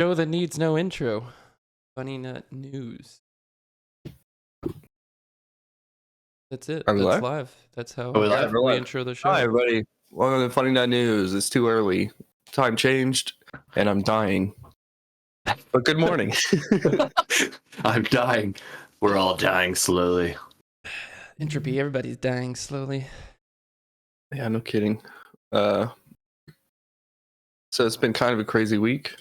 Show that needs no intro. Funny Nut News. That's it. Are we That's live? live. That's how Are we live? we intro the show. Hi, everybody. Welcome to Funny Nut News. It's too early. Time changed, and I'm dying. But good morning. I'm dying. We're all dying slowly. Entropy. Everybody's dying slowly. Yeah, no kidding. So it's been kind of a crazy week.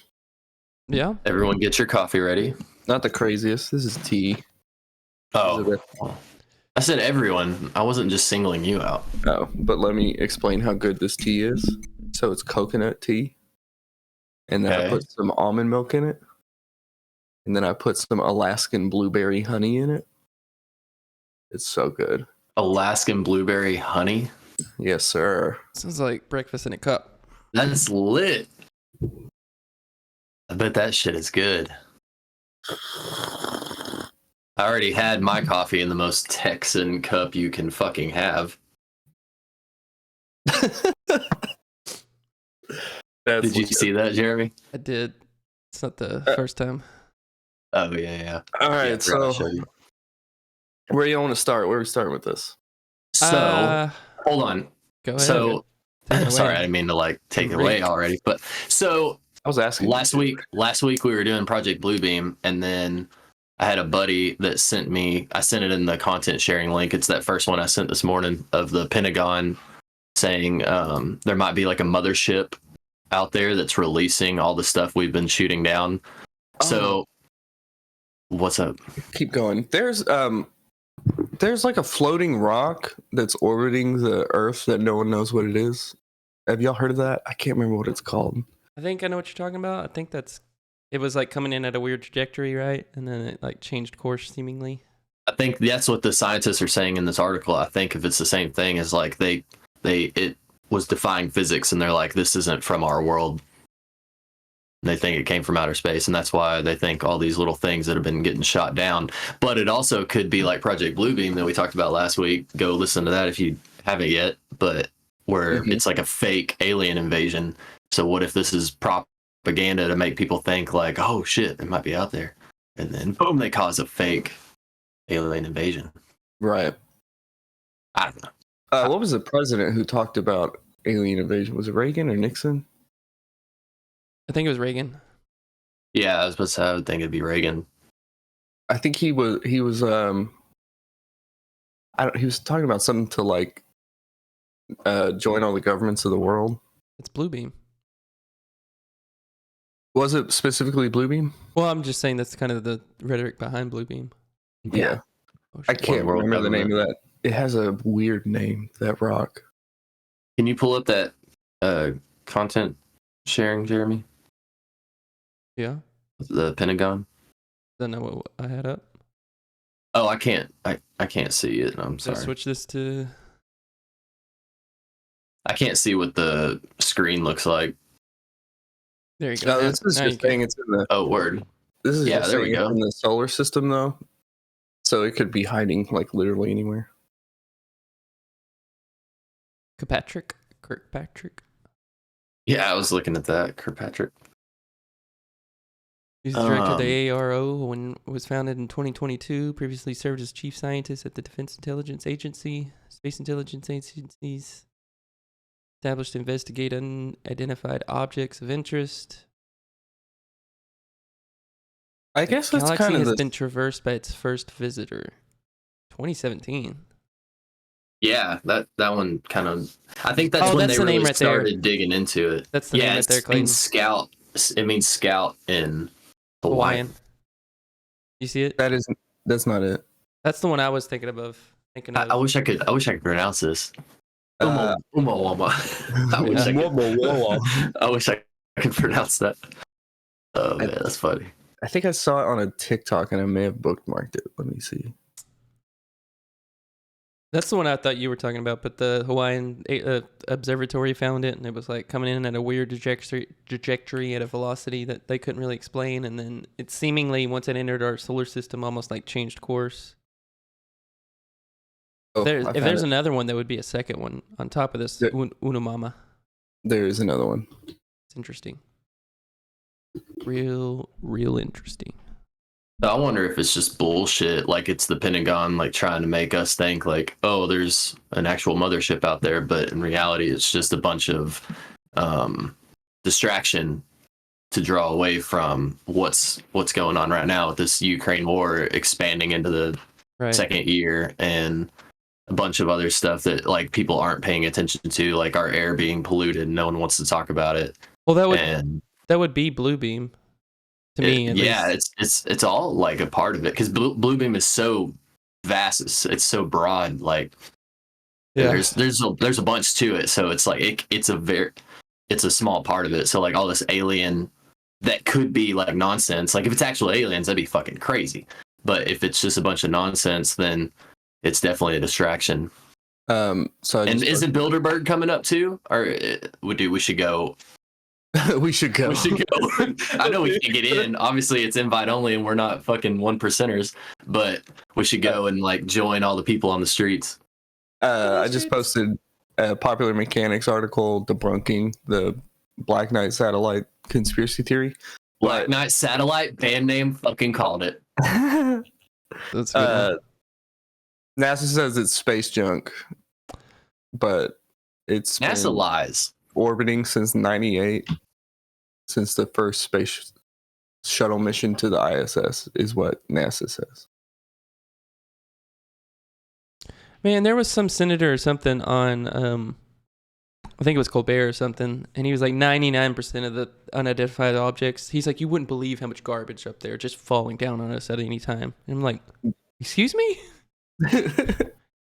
Yeah. Everyone get your coffee ready. Not the craziest. This is tea. Oh, I said everyone. I wasn't just singling you out. Oh, but let me explain how good this tea is. So it's coconut tea. And then I Okay. put some almond milk in it. And then I put some Alaskan blueberry honey in it. It's so good. Alaskan blueberry honey. Yes, sir. Sounds like breakfast in a cup. That's lit. I bet that shit is good. I already had my coffee in the most Texan cup you can fucking have. Did you see that, Jeremy? I did. It's not the first time. Oh, yeah. All right, Yeah, I forgot to show you. where do you want to start? Where are we starting with this? So, hold on. Go ahead. So, Take it sorry, away. I didn't mean to take it away already. But so I was asking. last week we were doing Project Bluebeam, and then I had a buddy that sent me. I sent it in the content sharing link. It's that first one I sent this morning of the Pentagon saying there might be like a mothership out there that's releasing all the stuff we've been shooting down. So, what's up? Keep going. There's like a floating rock that's orbiting the Earth that no one knows what it is. Have y'all heard of that? I can't remember what it's called. I think I know what you're talking about. I think it was like coming in at a weird trajectory, right? And then it like changed course seemingly. I think that's what the scientists are saying in this article. I think if it's the same thing as like it was defying physics, and they're like, this isn't from our world. They think it came from outer space, and that's why they think all these little things that have been getting shot down. But it also could be like Project Bluebeam that we talked about last week. Go listen to that if you haven't yet. But where it's like a fake alien invasion. So what if this is propaganda to make people think like, oh shit, it might be out there, and then boom, they cause a fake alien invasion. Right. I don't know. What was the president who talked about alien invasion? Was it Reagan or Nixon? I think it was Reagan. Yeah, I was about to say, I would think it'd be Reagan. I think he was he was talking about something to like join all the governments of the world. It's Bluebeam. Was it specifically Bluebeam? Well, I'm just saying that's kind of the rhetoric behind Bluebeam. Yeah. Oh, I shit. can't World remember the name government. of that. It has a weird name, that rock. Can you pull up that content sharing, Jeremy? Yeah. The Pentagon. Don't know what I had up. Oh, I can't see it. I'm So sorry. switch this to. I can't see what the screen looks like. There you go. No, this is Now you just can. saying it's in the. Oh, word. This is Yeah, just there saying we it's go. in the solar system, though. So it could be hiding like literally anywhere. Kirkpatrick. Yeah, I was looking at that. Kirkpatrick. He's the director of the AARO when it was founded in 2022. Previously served as chief scientist at the Defense Intelligence Agency, Space Intelligence Agencies. Established to investigate unidentified objects of interest. I guess The that's galaxy kind of has the. been traversed by its first visitor. 2017. Yeah, that one kind of. I think that's Oh, when that's they the name really right there. started digging into it. That's the name right there, it means Clayton. scout. It means scout in Hawaiian. You see it? That's not it. That's the one I was thinking of. I wish I could pronounce this. Umawama. I wish I could pronounce that. Oh man, that's funny. I think I saw it on a TikTok and I may have bookmarked it. Let me see. That's the one I thought you were talking about, but the Hawaiian observatory found it, and it was like coming in at a weird trajectory at a velocity that they couldn't really explain, and then it seemingly, once it entered our solar system, almost like changed course. Oh, If there's another one, there would be a second one on top of this, Unamama. There is another one. It's interesting. Real interesting. I wonder if it's just bullshit. Like it's the Pentagon, like trying to make us think like, oh, there's an actual mothership out there, but in reality, it's just a bunch of distraction to draw away from what's going on right now with this Ukraine war expanding into the second year and a bunch of other stuff that like people aren't paying attention to, like our air being polluted. No one wants to talk about it. Well, that would be Bluebeam. To me, at least. It's all like a part of it because Bluebeam is so vast, it's so broad. Like there's a bunch to it, so it's like it's a small part of it. So like all this alien that could be like nonsense. Like if it's actual aliens, that'd be fucking crazy. But if it's just a bunch of nonsense, then it's definitely a distraction. So isn't Bilderberg coming up too, or we should go? We should go. I know we can't get in. Obviously, it's invite only, and we're not fucking 1%ers. But we should go and like join all the people on the streets. I just posted a Popular Mechanics article debunking the Black Knight satellite conspiracy theory. Black Knight satellite band name fucking called it. That's good. NASA says it's space junk, but it's NASA lies. Orbiting since '98, since the first space shuttle mission to the ISS, is what NASA says. Man, there was some senator or something on, I think it was Colbert or something, and he was like 99% of the unidentified objects. He's like, you wouldn't believe how much garbage up there just falling down on us at any time. And I'm like, excuse me?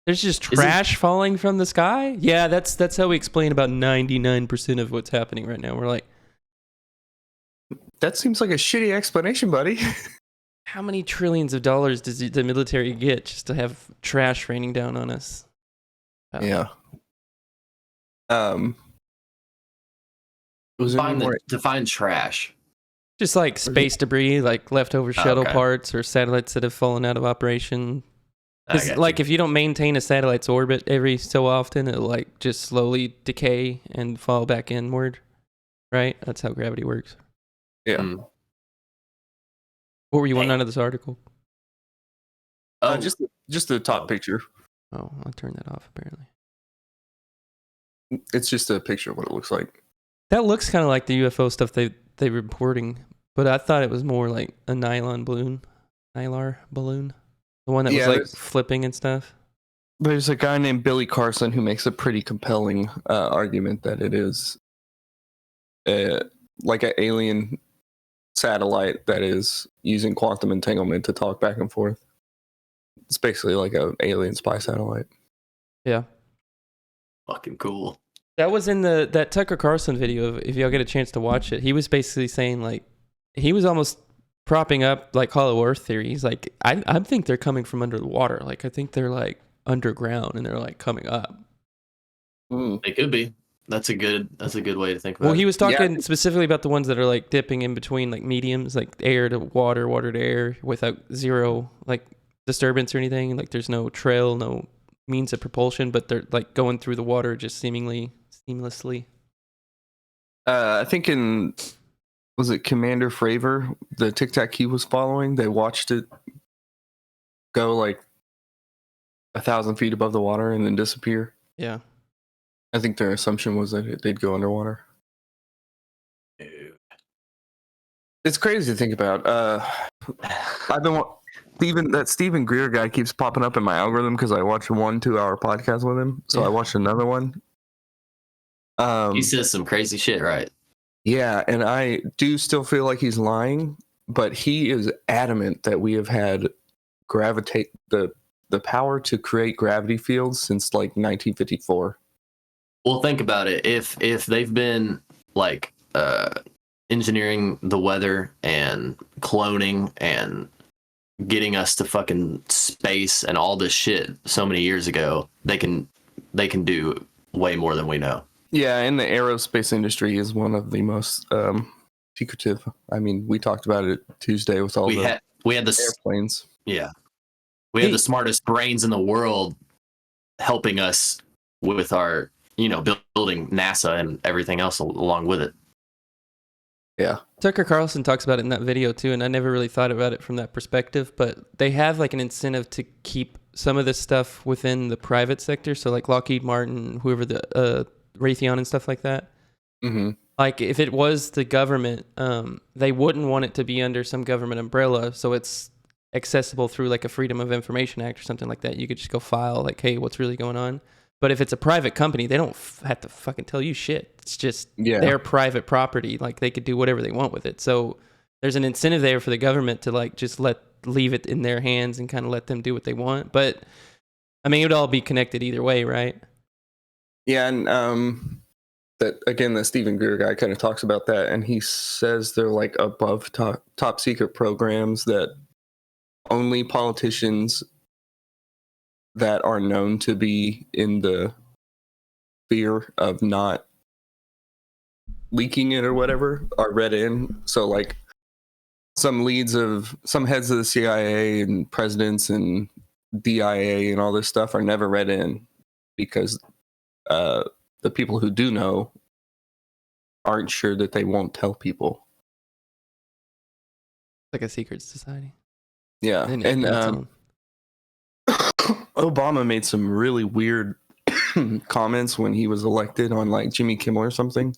There's just trash falling from the sky? Yeah, that's how we explain about 99% of what's happening right now. We're like, that seems like a shitty explanation, buddy. How many trillions of dollars does the military get just to have trash raining down on us? Yeah. Define trash. Just like space debris, like leftover shuttle parts or satellites that have fallen out of operation. Because like if you don't maintain a satellite's orbit every so often, it'll like just slowly decay and fall back inward. Right? That's how gravity works. Yeah. What were you wanting out of this article? Just the top picture. Oh, I'll turn that off apparently. It's just a picture of what it looks like. That looks kind of like the UFO stuff they were reporting, but I thought it was more like a Nylar balloon. The one that was like flipping and stuff. There's a guy named Billy Carson who makes a pretty compelling argument that it is like an alien satellite that is using quantum entanglement to talk back and forth. It's basically like an alien spy satellite. Yeah. Fucking cool. That was in that Tucker Carlson video. If y'all get a chance to watch it, he was basically saying like he was almost propping up like Hollow Earth theories. Like I think they're coming from under the water. Like I think they're like underground and they're like coming up. It could be. That's a good way to think about it. Well, he was talking specifically about the ones that are like dipping in between like mediums, like air to water, water to air, without zero like disturbance or anything. Like there's no trail, no means of propulsion, but they're like going through the water just seemingly seamlessly. I think was it Commander Fravor, the Tic Tac he was following? They watched it go like 1,000 feet above the water and then disappear. Yeah. I think their assumption was that they'd go underwater. It's crazy to think about. I've been that Stephen Greer guy keeps popping up in my algorithm because I watch 1 2-hour podcast with him. So I watched another one. He says some crazy shit, right? Yeah, and I do still feel like he's lying, but he is adamant that we have had the power to create gravity fields since like 1954. Well, think about it. If they've been like engineering the weather and cloning and getting us to fucking space and all this shit so many years ago, they can do way more than we know. Yeah, and the aerospace industry is one of the most secretive. I mean, we talked about it Tuesday with all we had the airplanes. Yeah, we had the smartest brains in the world helping us with our, building NASA and everything else along with it. Yeah. Tucker Carlson talks about it in that video too, and I never really thought about it from that perspective, but they have like an incentive to keep some of this stuff within the private sector. So like Lockheed Martin, whoever the Raytheon and stuff like that. Mm-hmm. Like if it was the government, they wouldn't want it to be under some government umbrella. So it's accessible through like a Freedom of Information Act or something like that. You could just go file like, hey, what's really going on? But if it's a private company, they don't have to fucking tell you shit. It's just their private property. Like they could do whatever they want with it. So there's an incentive there for the government to like just leave it in their hands and kind of let them do what they want. But I mean, it would all be connected either way, right? Yeah, and that again, the Stephen Greer guy kind of talks about that, and he says they're like above top secret programs that only politicians that are known to be in the fear of not leaking it or whatever are read in. So like some heads of the CIA and presidents and DIA and all this stuff are never read in because the people who do know aren't sure that they won't tell people. Like a secret society. Yeah. And Obama made some really weird comments when he was elected on like Jimmy Kimmel or something.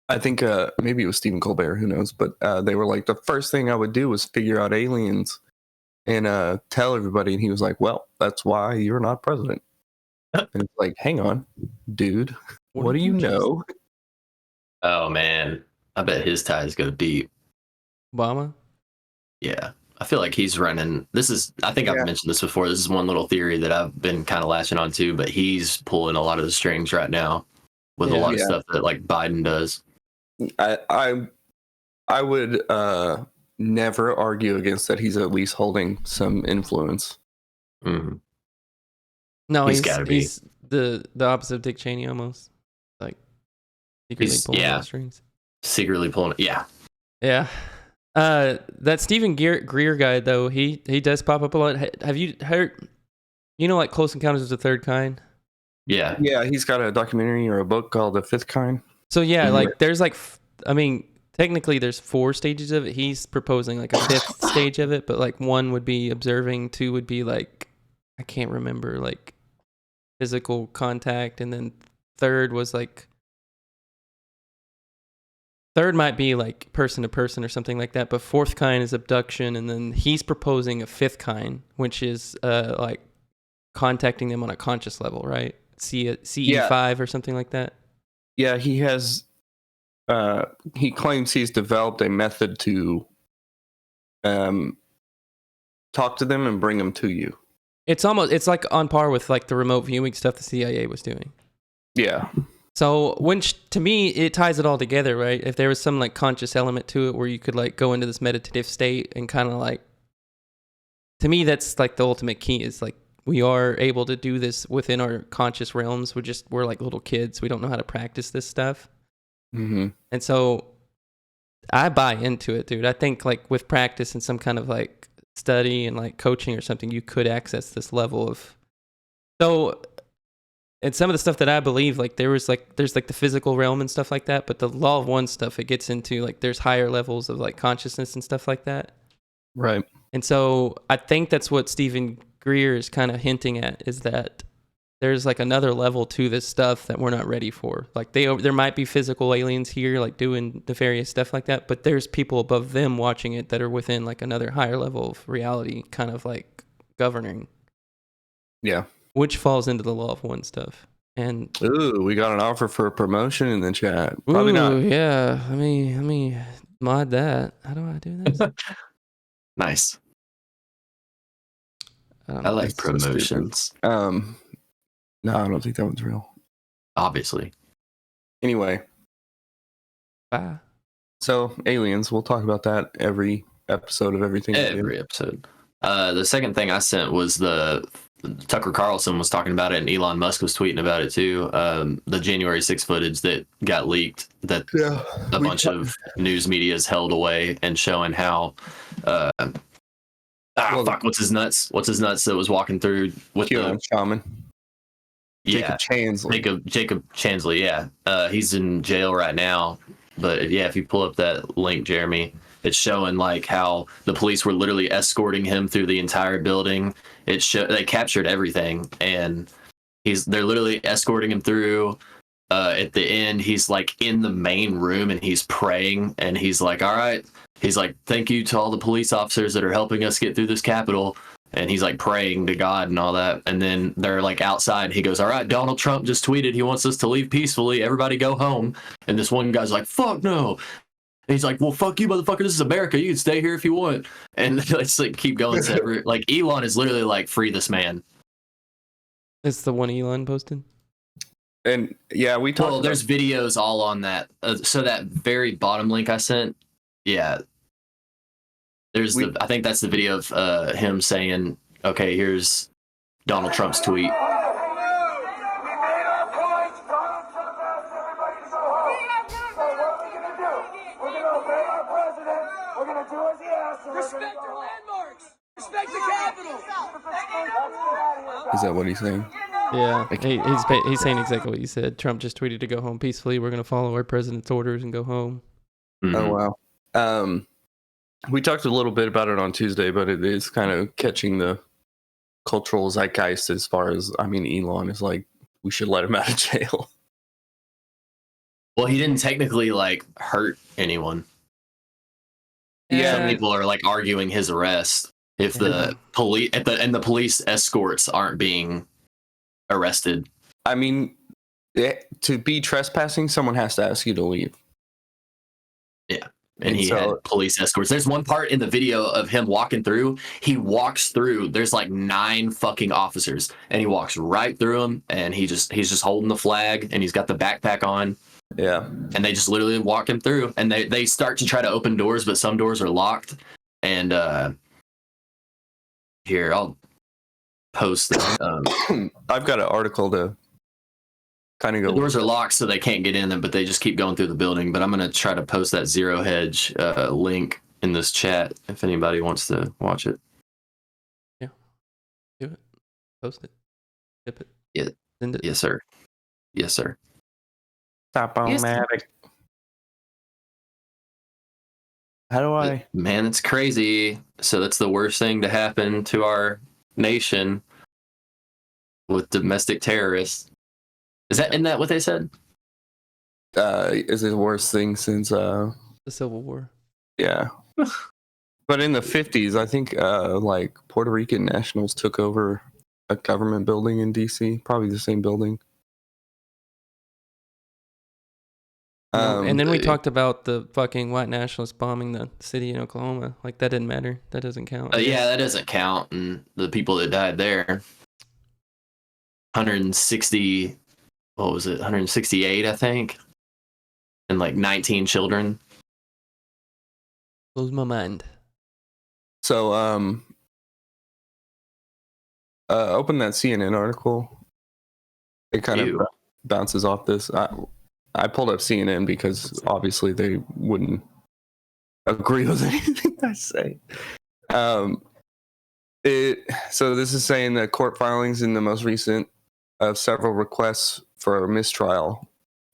I think maybe it was Stephen Colbert, who knows, but they were like, the first thing I would do was figure out aliens and tell everybody. And he was like, well, that's why you're not president. And it's like, hang on, dude, what do you know? Oh man, I bet his tie is gonna be Obama. Yeah, I feel like he's running. I think I've mentioned this before. This is one little theory that I've been kind of latching on to, but he's pulling a lot of the strings right now with a lot of stuff that like Biden does. I would never argue against that. He's at least holding some influence. Mm-hmm. No, he's the opposite of Dick Cheney almost. Like secretly pulling the strings. Secretly pulling it. Yeah. Yeah. That Stephen Greer guy though, he does pop up a lot. Have you heard? You know, like Close Encounters of the Third Kind. Yeah. Yeah, he's got a documentary or a book called The Fifth Kind. So yeah, like there's like, I mean, technically there's 4 stages of it. He's proposing like a 5th stage of it, but like 1 would be observing, 2 would be like, I can't remember, like physical contact, and then 3rd was like, 3rd might be like person to person or something like that, but 4th kind is abduction, and then he's proposing a 5th kind, which is like contacting them on a conscious level, right? CE5 or something like that. Yeah, he has. He claims he's developed a method to talk to them and bring them to you. It's like on par with like the remote viewing stuff the CIA was doing. Yeah. So to me, it ties it all together, right? If there was some like conscious element to it where you could like go into this meditative state and kind of like, to me, that's like the ultimate key is like, we are able to do this within our conscious realms. We're like little kids. We don't know how to practice this stuff. Mm-hmm. And so I buy into it, dude. I think like with practice and some kind of like study and like coaching or something, you could access this level of. So, and some of the stuff that I believe, like there's like the physical realm and stuff like that, but the Law of One stuff, it gets into like there's higher levels of like consciousness and stuff like that. Right. And so I think that's what Stephen Greer is kind of hinting at, is that there's like another level to this stuff that we're not ready for. Like there might be physical aliens here, like doing nefarious stuff like that, but there's people above them watching it that are within like another higher level of reality, kind of like governing. Yeah. Which falls into the Law of One stuff. And ooh, we got an offer for a promotion in the chat. Probably not. Yeah. Let me mod that. How do I do this? Nice. I like promotions. No, I don't think that one's real. Obviously. Anyway. Bye. So, aliens, we'll talk about that every episode of everything. Every episode. The second thing I sent was the Tucker Carlson was talking about it, and Elon Musk was tweeting about it too. The January 6 footage that got leaked, that a bunch of news media has held away, and showing how what's his nuts that was walking through with the shaman. Yeah, Jacob Chansley. Jacob Chansley, yeah. He's in jail right now. But yeah, if you pull up that link, Jeremy, it's showing like how the police were literally escorting him through the entire building. They captured everything, and they're literally escorting him through. At the end, he's like in the main room and he's praying, and he's like, all right, he's like, thank you to all the police officers that are helping us get through this Capitol. And he's like praying to God and all that. And then they're like outside. He goes, all right, Donald Trump just tweeted he wants us to leave peacefully. Everybody go home. And this one guy's like, fuck no. And he's like, well, fuck you, motherfucker. This is America. You can stay here if you want. And let's like keep going separate. Like Elon is literally like, free this man. It's the one Elon posted. And yeah, we talked. Well, there's videos all on that. So that very bottom link I sent, yeah. I think that's the video of him saying, okay, here's Donald Trump's tweet. Respect our landmarks! Respect the Capitol! Is that what he's saying? Yeah, he's saying exactly what you said. Trump just tweeted to go home peacefully. We're going to follow our president's orders and go home. Mm-hmm. Oh, wow. We talked a little bit about it on Tuesday, but it is kind of catching the cultural zeitgeist as far as, I mean, Elon is like, we should let him out of jail. Well, he didn't technically like hurt anyone. Yeah. Some people are like arguing his arrest if the police and the police escorts aren't being arrested. I mean, to be trespassing, someone has to ask you to leave. Yeah. And he had police escorts. There's one part in the video of him walking through. He walks through. There's like 9 fucking officers, and he walks right through them. And he's just holding the flag, and he's got the backpack on. Yeah. And they just literally walk him through. And they start to try to open doors, but some doors are locked. And here, I'll post that. I've got an article to kind of go. The doors are locked, so they can't get in them, but they just keep going through the building. But I'm going to try to post that Zero Hedge link in this chat if anybody wants to watch it. Yeah. Do it. Post it. Tip it. Yeah. Send it. Yes, sir. Yes, sir. Stop-o-matic. How do I? Man, it's crazy. So that's the worst thing to happen to our nation with domestic terrorists. Isn't that what they said? Is it the worst thing since The Civil War. yeah. But in the 50s, I think like Puerto Rican nationals took over a government building in DC, probably the same building. And then we talked about the fucking white nationalists bombing the city in Oklahoma. Like, that didn't matter. That doesn't count. Yeah, that doesn't count. And the people that died there, 160, what was it? 168, I think. And like 19 children. Blows my mind. So, open that CNN article. It kind Ew. of bounces off this. I pulled up CNN because obviously they wouldn't agree with anything I say. So this is saying that court filings in the most recent of several requests for mistrial.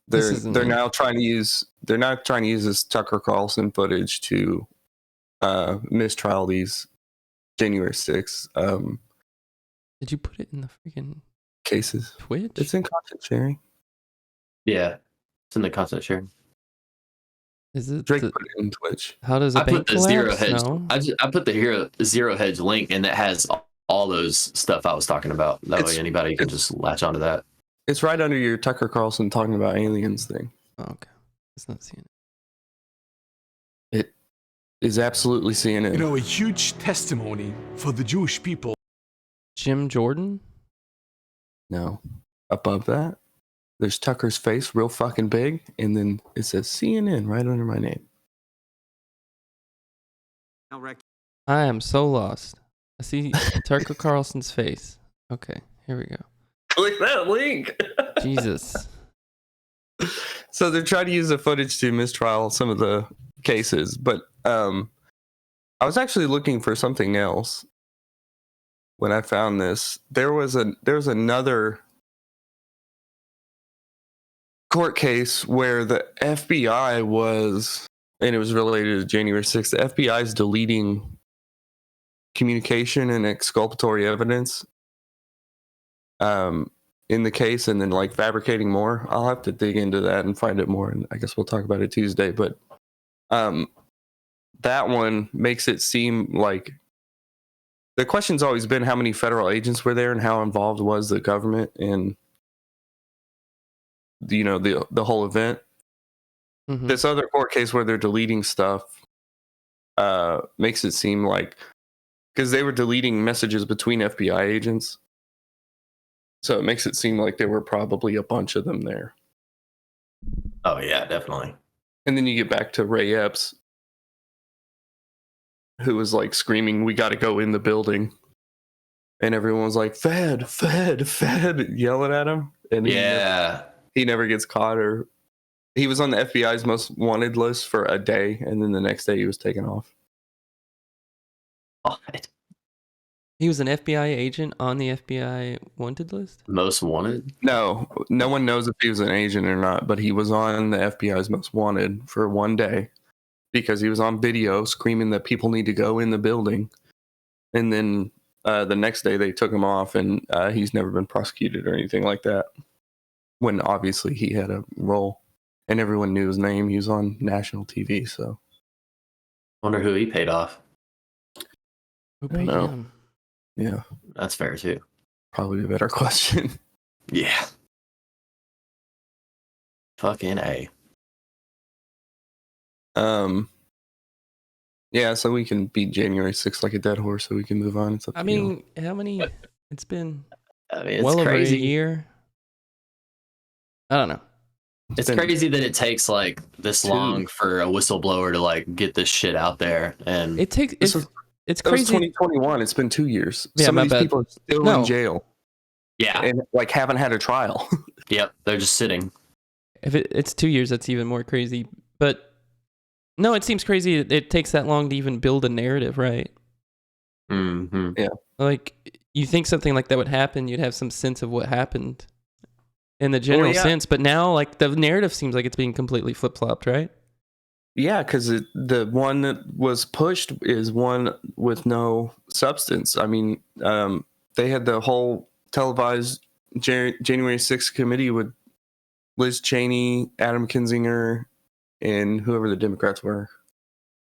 They're now trying to use this Tucker Carlson footage to mistrial these January 6th Did you put it in the freaking cases. Twitch? It's in content sharing. Yeah. It's in the content sharing. Is it Drake put it in Twitch. How does a I bank put the Zero collapse? Hedge. No. I put the Zero Hedge link, and that has all those stuff I was talking about. That way anybody can just latch onto that. It's right under your Tucker Carlson talking about aliens thing. Oh, okay. It's not CNN. It is absolutely CNN. You know, a huge testimony for the Jewish people. Jim Jordan? No. Above that, there's Tucker's face real fucking big, and then it says CNN right under my name. I am so lost. I see Tucker Carlson's face. Okay, here we go. Click that link. Jesus. So they're trying to use the footage to mistrial some of the cases, but I was actually looking for something else when I found this. There was another court case where the FBI was, and it was related to January 6th. The FBI is deleting communication and exculpatory evidence in the case, and then like fabricating more. I'll have to dig into that and find it more, and I guess we'll talk about it Tuesday. But that one makes it seem like the question's always been how many federal agents were there and how involved was the government in the whole event. Mhm. This other court case where they're deleting stuff makes it seem like, because they were deleting messages between FBI agents, so it makes it seem like there were probably a bunch of them there. Oh yeah, definitely. And then you get back to Ray Epps, who was like screaming, "We got to go in the building," and everyone was like, "Fed, Fed, Fed," yelling at him, and he never gets caught. Or he was on the FBI's most wanted list for a day, and then the next day he was taken off. What? He was an FBI agent on the FBI wanted list? Most wanted? No one knows if he was an agent or not, but he was on the FBI's most wanted for one day because he was on video screaming that people need to go in the building. And then the next day they took him off, and he's never been prosecuted or anything like that, when obviously he had a role and everyone knew his name. He was on national TV. So Wonder who he paid off. Who don't paid know. him? yeah, That's fair too. probably a better question. Yeah. Fucking A. Yeah, so we can beat January 6th like a dead horse, so we can move on. It's up I to you. mean, how many? It's been I mean, it's well crazy. over a year. I don't know. It's been crazy that it takes like this two. long for a whistleblower to like get this shit out there, and It takes. This It's That was crazy. 2021. It's been 2 years. Yeah, Some my of these bad. people are still No. in jail yeah, and like haven't had a trial. yep, they're just sitting. If it's 2 years, that's even more crazy. But no, it seems crazy. It takes that long to even build a narrative, right? Mm-hmm. Like, you think something like that would happen, you'd have some sense of what happened in the general yeah. sense. But now, like, the narrative seems like it's being completely flip flopped, right? Yeah, because the one that was pushed is one with no substance. I mean, they had the whole televised January 6th committee with Liz Cheney, Adam Kinzinger, and whoever the Democrats were.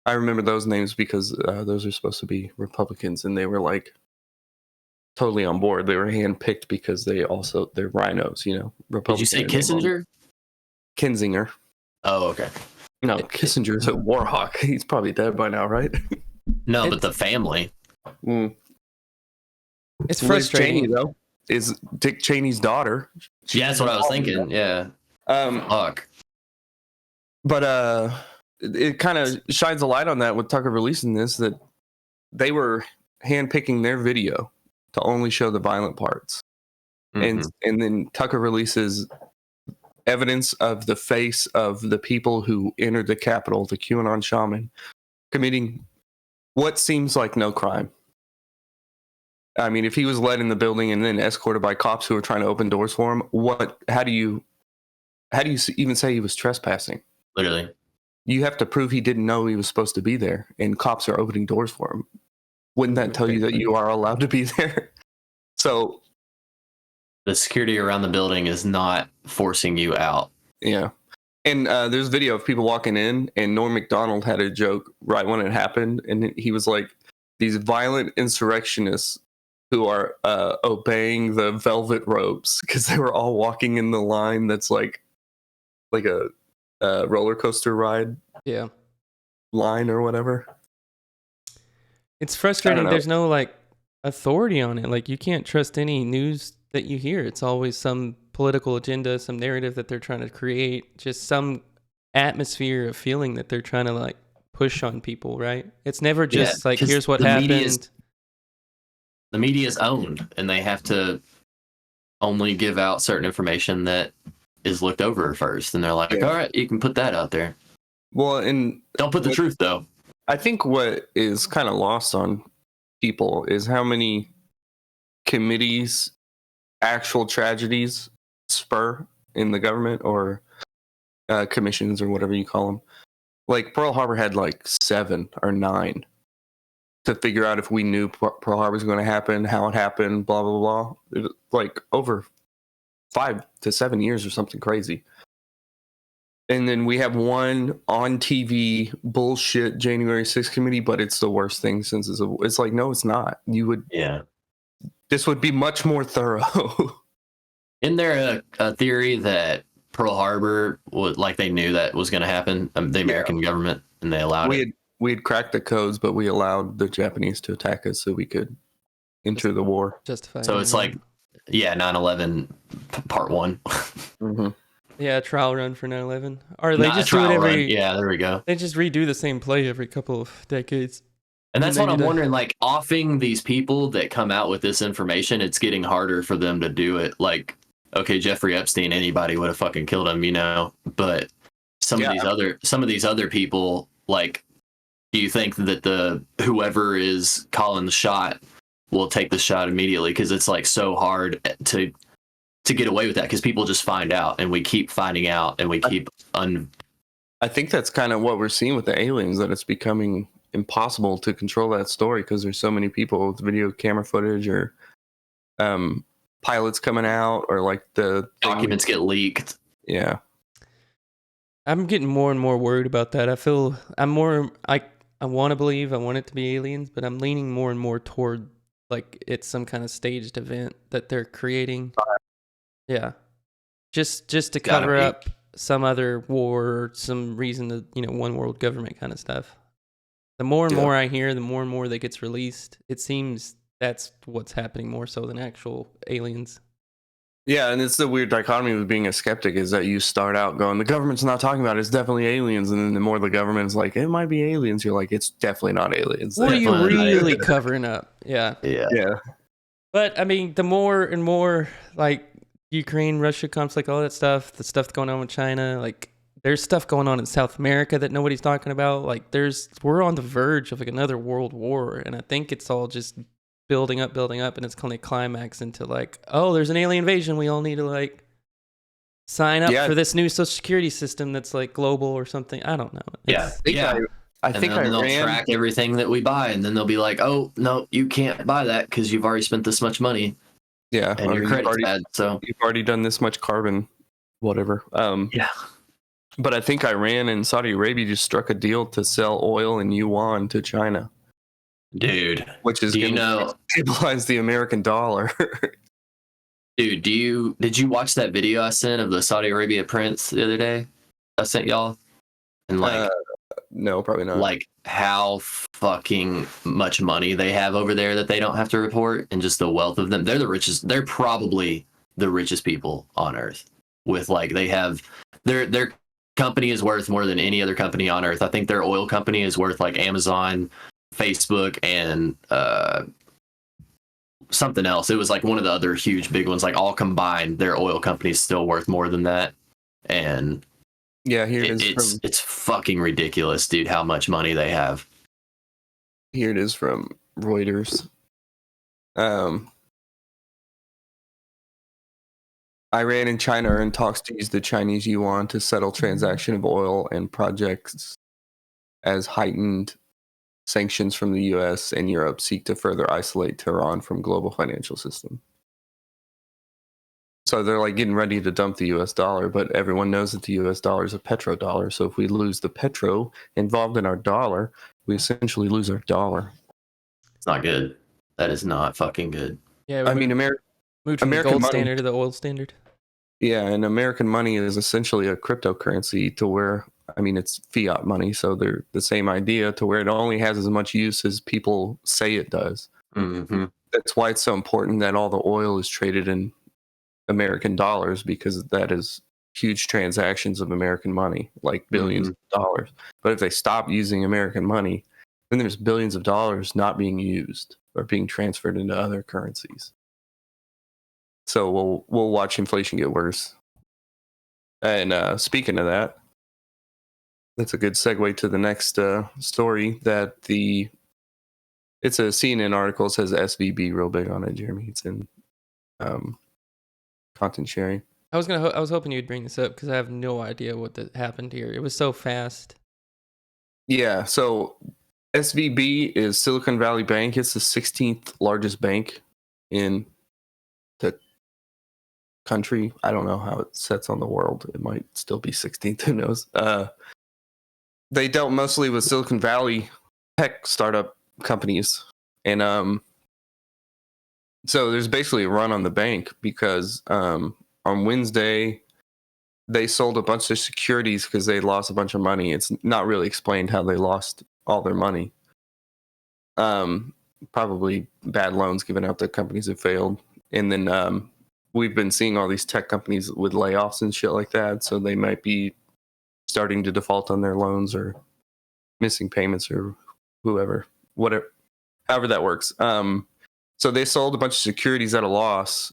I remember those names because those are supposed to be Republicans, and they were like totally on board. They were handpicked because they're rhinos, Did you Republican. say Kissinger? Kinzinger. Oh, okay. No, Kissinger's a war hawk. He's probably dead by now, right? No, It- but the family. It's Liz frustrating. Cheney, though, is Dick Cheney's daughter. Yeah, that's what I was thinking. Yeah. Fuck. But it kind of shines a light on that with Tucker releasing this, that they were handpicking their video to only show the violent parts. Mhm. And then Tucker releases evidence of the face of the people who entered the Capitol, the QAnon shaman, committing what seems like no crime. I mean, if he was led in the building and then escorted by cops who were trying to open doors for him, how do you even say he was trespassing? Literally. You have to prove he didn't know he was supposed to be there, and cops are opening doors for him. Wouldn't that tell you that you are allowed to be there? So, The security around the building is not forcing you out. yeah. And there's video of people walking in, and Norm Macdonald had a joke right when it happened, and he was like, these violent insurrectionists who are obeying the velvet ropes, because they were all walking in the line that's like a roller coaster ride Yeah. line or whatever. It's frustrating. know. There's no, like, authority on it. Like, you can't trust any news that you hear. It's always some political agenda, some narrative that they're trying to create, just some atmosphere of feeling that they're trying to, like, push on people, right? It's never just like, 'cause here's what the media is- happened. The media is owned, and they have to only give out certain information that is looked over first. And they're like, Yeah. all right, you can put that out there. Well, and Don't put the truth, though. I think what is kind of lost on people is how many committees actual tragedies spur. in the government or commissions or whatever you call them. Like Pearl Harbor had like 7 or 9 to figure out if we knew Pearl Harbor was going to happen, how it happened, blah blah blah. It was like over 5 to 7 years or something crazy. And then we have one on TV bullshit January 6th committee, but it's the worst thing since it's like, no, it's not. This would be much more thorough. Isn't there a theory that Pearl Harbor would, like, they knew that was going to happen, the American government, and they allowed it? We had cracked the codes, but we allowed the Japanese to attack us so we could enter the war. Justify. So it's like, 9/11 part 1. Mm-hmm. Yeah, trial run for 9/11. Or they Not a just do it trial run. every. Yeah, there we go. They just redo the same play every couple of decades. And that's they what I'm need to- wondering, like, offing these people that come out with this information, it's getting harder for them to do it. Like, okay, Jeffrey Epstein, anybody would have fucking killed him, you know, but some of these other people, like, do you think that whoever is calling the shot will take the shot immediately? Because it's like so hard to get away with that, because people just find out, and we keep finding out, and we keep I think that's kind of what we're seeing with the aliens, that it's becoming impossible to control that story because there's so many people with video camera footage or pilots coming out, or like the documents get leaked. Yeah. I'm getting more and more worried about that. I feel I want to believe, I want it to be aliens, but I'm leaning more and more toward like it's some kind of staged event that they're creating. Yeah. Just to cover up some other war or some reason to, one world government kind of stuff. The more and more I hear, the more and more that gets released, it seems that's what's happening more so than actual aliens. Yeah, and it's the weird dichotomy with being a skeptic is that you start out going, the government's not talking about it, it's definitely aliens, and then the more the government's like, it might be aliens, you're like, it's definitely not aliens. What are you really covering up? Yeah. Yeah. But I mean, the more and more like Ukraine, Russia conflict, all that stuff, the stuff going on with China, like there's stuff going on in South America that nobody's talking about. Like we're on the verge of like another world war, and I think it's all just building up, and it's going to climax into like, oh, there's an alien invasion. We all need to like sign up for this new social security system that's like global or something. I don't know. I think they'll track everything that we buy, and then they'll be like, oh no, you can't buy that because you've already spent this much money. Yeah, and your credit's bad. So you've already done this much carbon, whatever. Yeah. But I think Iran and Saudi Arabia just struck a deal to sell oil in yuan to China. Dude, which is going to stabilize the American dollar. Dude, did you watch that video I sent of the Saudi Arabia prince the other day? I sent y'all, and like, no, probably not. Like how fucking much money they have over there that they don't have to report, and just the wealth of them. They're the richest. They're probably the richest people on earth. With like, they have their company is worth more than any other company on earth. I think their oil company is worth like Amazon, Facebook, and something else. It was like one of the other huge big ones. Like all combined, their oil company is still worth more than that. And yeah, it's fucking ridiculous, dude, how much money they have. Here it is from Reuters. Iran and China are in talks to use the Chinese yuan to settle transaction of oil and projects as heightened sanctions from the US and Europe seek to further isolate Tehran from global financial system. So they're like getting ready to dump the US dollar, but everyone knows that the US dollar is a petrodollar. So if we lose the petro involved in our dollar, we essentially lose our dollar. It's not good. That is not fucking good. Yeah, I mean, moved from the gold standard to the oil standard. Yeah, and American money is essentially a cryptocurrency to where, I mean, it's fiat money, so they're the same idea to where it only has as much use as people say it does. Mm-hmm. That's why it's so important that all the oil is traded in American dollars, because that is huge transactions of American money, like billions of dollars. But if they stop using American money, then there's billions of dollars not being used or being transferred into other currencies. So we'll watch inflation get worse. And speaking of that, that's a good segue to the next story. That it's a CNN article. It says SVB real big on it, Jeremy. It's in content sharing. I was hoping you'd bring this up because I have no idea what happened here. It was so fast. Yeah, so SVB is Silicon Valley Bank. It's the 16th largest bank in the country. I don't know how it sets on the world. It might still be 16th. Who knows? They dealt mostly with Silicon Valley tech startup companies, and so there's basically a run on the bank because on Wednesday they sold a bunch of securities because they lost a bunch of money. It's not really explained how they lost all their money. Probably bad loans given out to companies that failed. And then we've been seeing all these tech companies with layoffs and shit like that. So they might be starting to default on their loans or missing payments or whatever, however that works. So they sold a bunch of securities at a loss.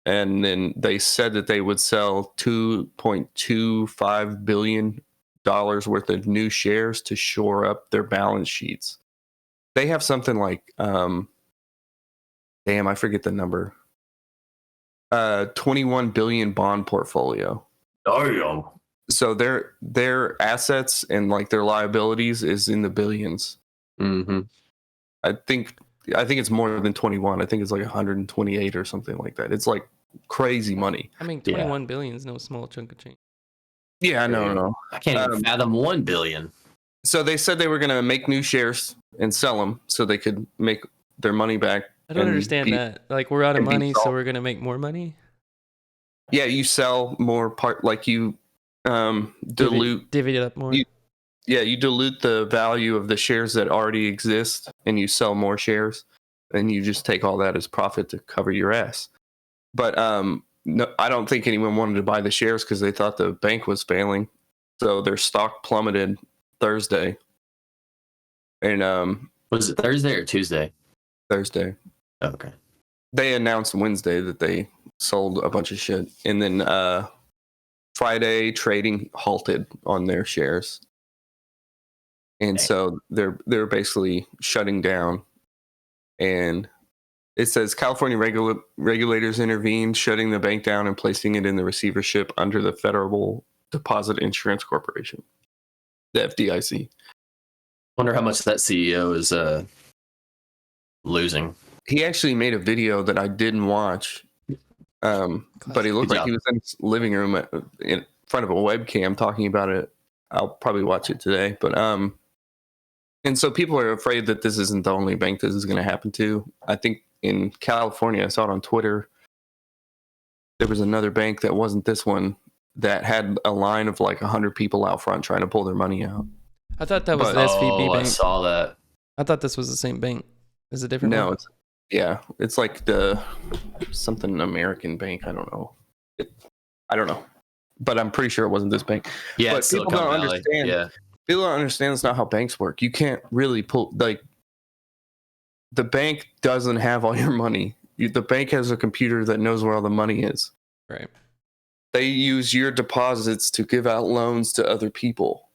And then they said that they would sell $2.25 billion worth of new shares to shore up their balance sheets. They have something like, damn, I forget the number. 21 billion bond portfolio. Damn. So their assets and like their liabilities is in the billions. Mm-hmm. I think it's more than 21. I think it's like 128 or something like that. It's like crazy money. I mean, 21 billion is no small chunk of change. Yeah, no. I can't even fathom 1 billion. So they said they were going to make new shares and sell them so they could make their money back. I don't understand that. Like, we're out of money, so we're gonna make more money. Yeah, you sell more like you dilute, divvy it up more. You dilute the value of the shares that already exist, and you sell more shares, and you just take all that as profit to cover your ass. But no, I don't think anyone wanted to buy the shares because they thought the bank was failing, so their stock plummeted Thursday. And was it Thursday or Tuesday? Thursday. Okay. They announced Wednesday that they sold a bunch of shit, and then Friday trading halted on their shares, and so they're basically shutting down. And it says California regulators intervened, shutting the bank down and placing it in the receivership under the Federal Deposit Insurance Corporation, the FDIC. Wonder how much that CEO is losing. He actually made a video that I didn't watch, but he looked like he was in his living room in front of a webcam talking about it. I'll probably watch it today. But and so people are afraid that this isn't the only bank this is going to happen to. I think in California, I saw it on Twitter, there was another bank that wasn't this one that had a line of like 100 people out front trying to pull their money out. I thought that was the SVB bank. I saw that. I thought this was the same bank. Is it a different one? It's like something American bank. I don't know. I don't know, but I'm pretty sure it wasn't this bank. Yeah, but people don't understand. Yeah. People don't understand that's not how banks work. You can't really pull, like, the bank doesn't have all your money. The bank has a computer that knows where all the money is. Right. They use your deposits to give out loans to other people.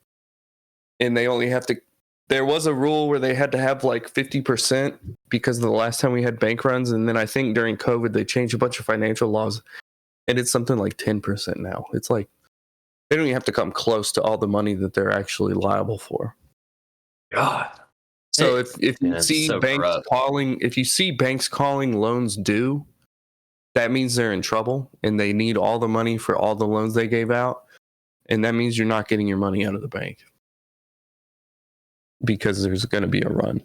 And they only have to, there was a rule where they had to have like 50% because of the last time we had bank runs. And then I think during COVID, they changed a bunch of financial laws. And it's something like 10% now. It's like, they don't even have to come close to all the money that they're actually liable for. God. So if you see banks calling loans due, that means they're in trouble and they need all the money for all the loans they gave out. And that means you're not getting your money out of the bank because there's going to be a run.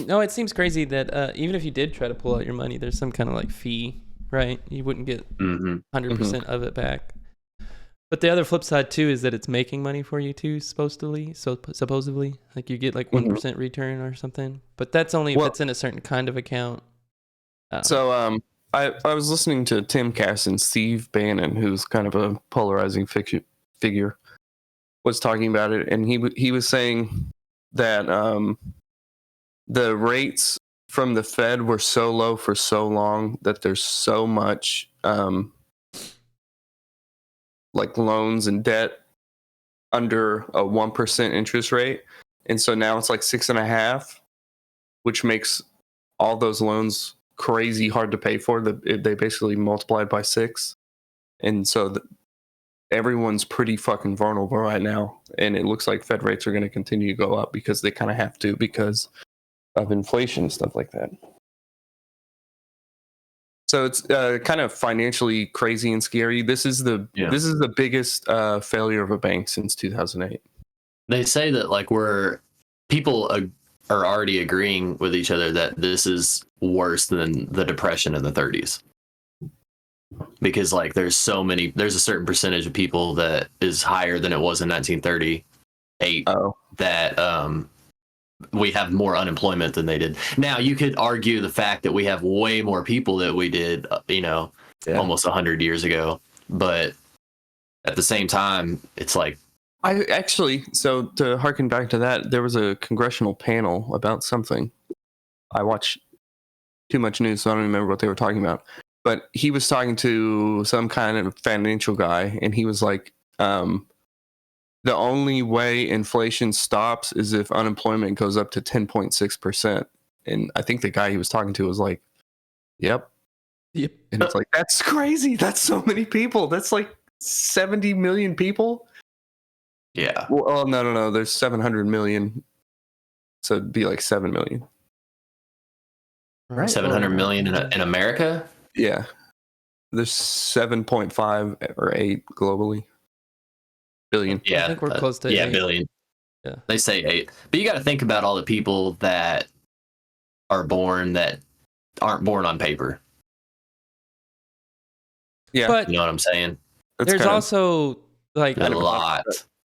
No, it seems crazy that even if you did try to pull out your money, there's some kind of like fee, right? You wouldn't get 100% of it back. But the other flip side too is that it's making money for you too, supposedly. Like you get like 1% return or something. But that's only if it's in a certain kind of account. So I was listening to Tim Cass and Steve Bannon, who's kind of a polarizing figure, was talking about it, and he was saying that the rates from the Fed were so low for so long that there's so much like loans and debt under a 1% interest rate. And so now it's like 6.5, which makes all those loans crazy hard to pay for. They basically multiplied by 6. and so everyone's pretty fucking vulnerable right now, and it looks like Fed rates are going to continue to go up because they kind of have to because of inflation and stuff like that. So it's kind of financially crazy and scary. This is the biggest failure of a bank since 2008. They say that like people are already agreeing with each other that this is worse than the Depression in the 30s. Because like there's a certain percentage of people that is higher than it was in 1938 that we have more unemployment than they did. Now you could argue the fact that we have way more people that we did, almost 100 years ago, but at the same time, it's like so to harken back to that, there was a congressional panel about something. I watch too much news, so I don't remember what they were talking about. But he was talking to some kind of financial guy, and he was like, the only way inflation stops is if unemployment goes up to 10.6%. And I think the guy he was talking to was like, yep. And it's like, that's crazy. That's so many people. That's like 70 million people. Yeah. Well, no. There's 700 million. So it'd be like 7 million. Right. 700 million in America? Yeah. There's 7.5 or 8 globally. Billion. Yeah. I think we're close to 8. Billion. Yeah. They say 8. But you got to think about all the people that are born that aren't born on paper. Yeah. But you know what I'm saying? There's also like a lot.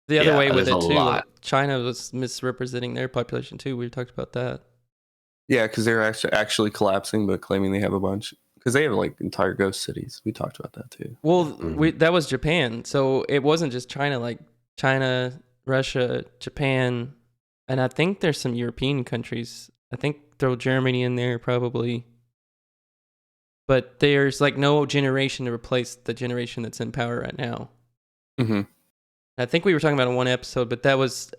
The other way with there's it a too. lot. China was misrepresenting their population too. We talked about that. Yeah, because they're actually collapsing, but claiming they have a bunch. Because they have like entire ghost cities. We talked about that too. Well, that was Japan. So it wasn't just China, like China, Russia, Japan, and I think there's some European countries. I think throw Germany in there probably. But there's like no generation to replace the generation that's in power right now. Mm-hmm. I think we were talking about it in one episode, but that was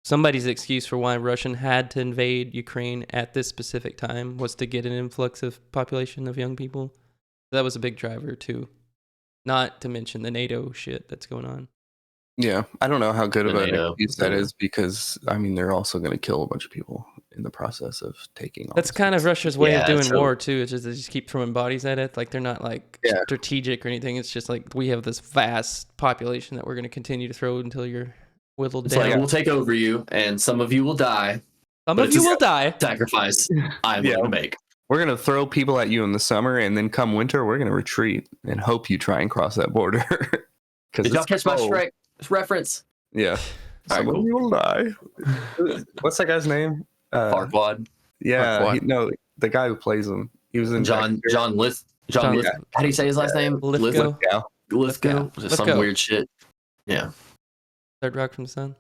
somebody's excuse for why Russian had to invade Ukraine at this specific time was to get an influx of population of young people. That was a big driver too. Not to mention the NATO shit that's going on. Yeah, I don't know how good of an NATO. excuse that is because, I mean, they're also going to kill a bunch of people in the process of taking all That's this kind of stuff. Russia's way of doing so- war too. It's just they just keep throwing bodies at it. Like they're not like Yeah. strategic or anything. It's just like we have this vast population that we're going to continue to throw until you're whittled It's down. like we'll take over you, and some of you will die. Some but of you it's a will die. Sacrifice I'm Yeah. willing to make. We're going to throw people at you in the summer, and then come winter, we're going to retreat and hope you try and cross that border. Did y'all catch my reference? Yeah. All right, Some of cool. you will die. What's that guy's name? Farquaad. Yeah. Farquaad. The guy who plays him. He was in John Lith. John- Lith. How do you say his last name? Lithgow. Yeah. Lithgow. Just some Lithgow. weird shit. Yeah. Third Rock from the Sun.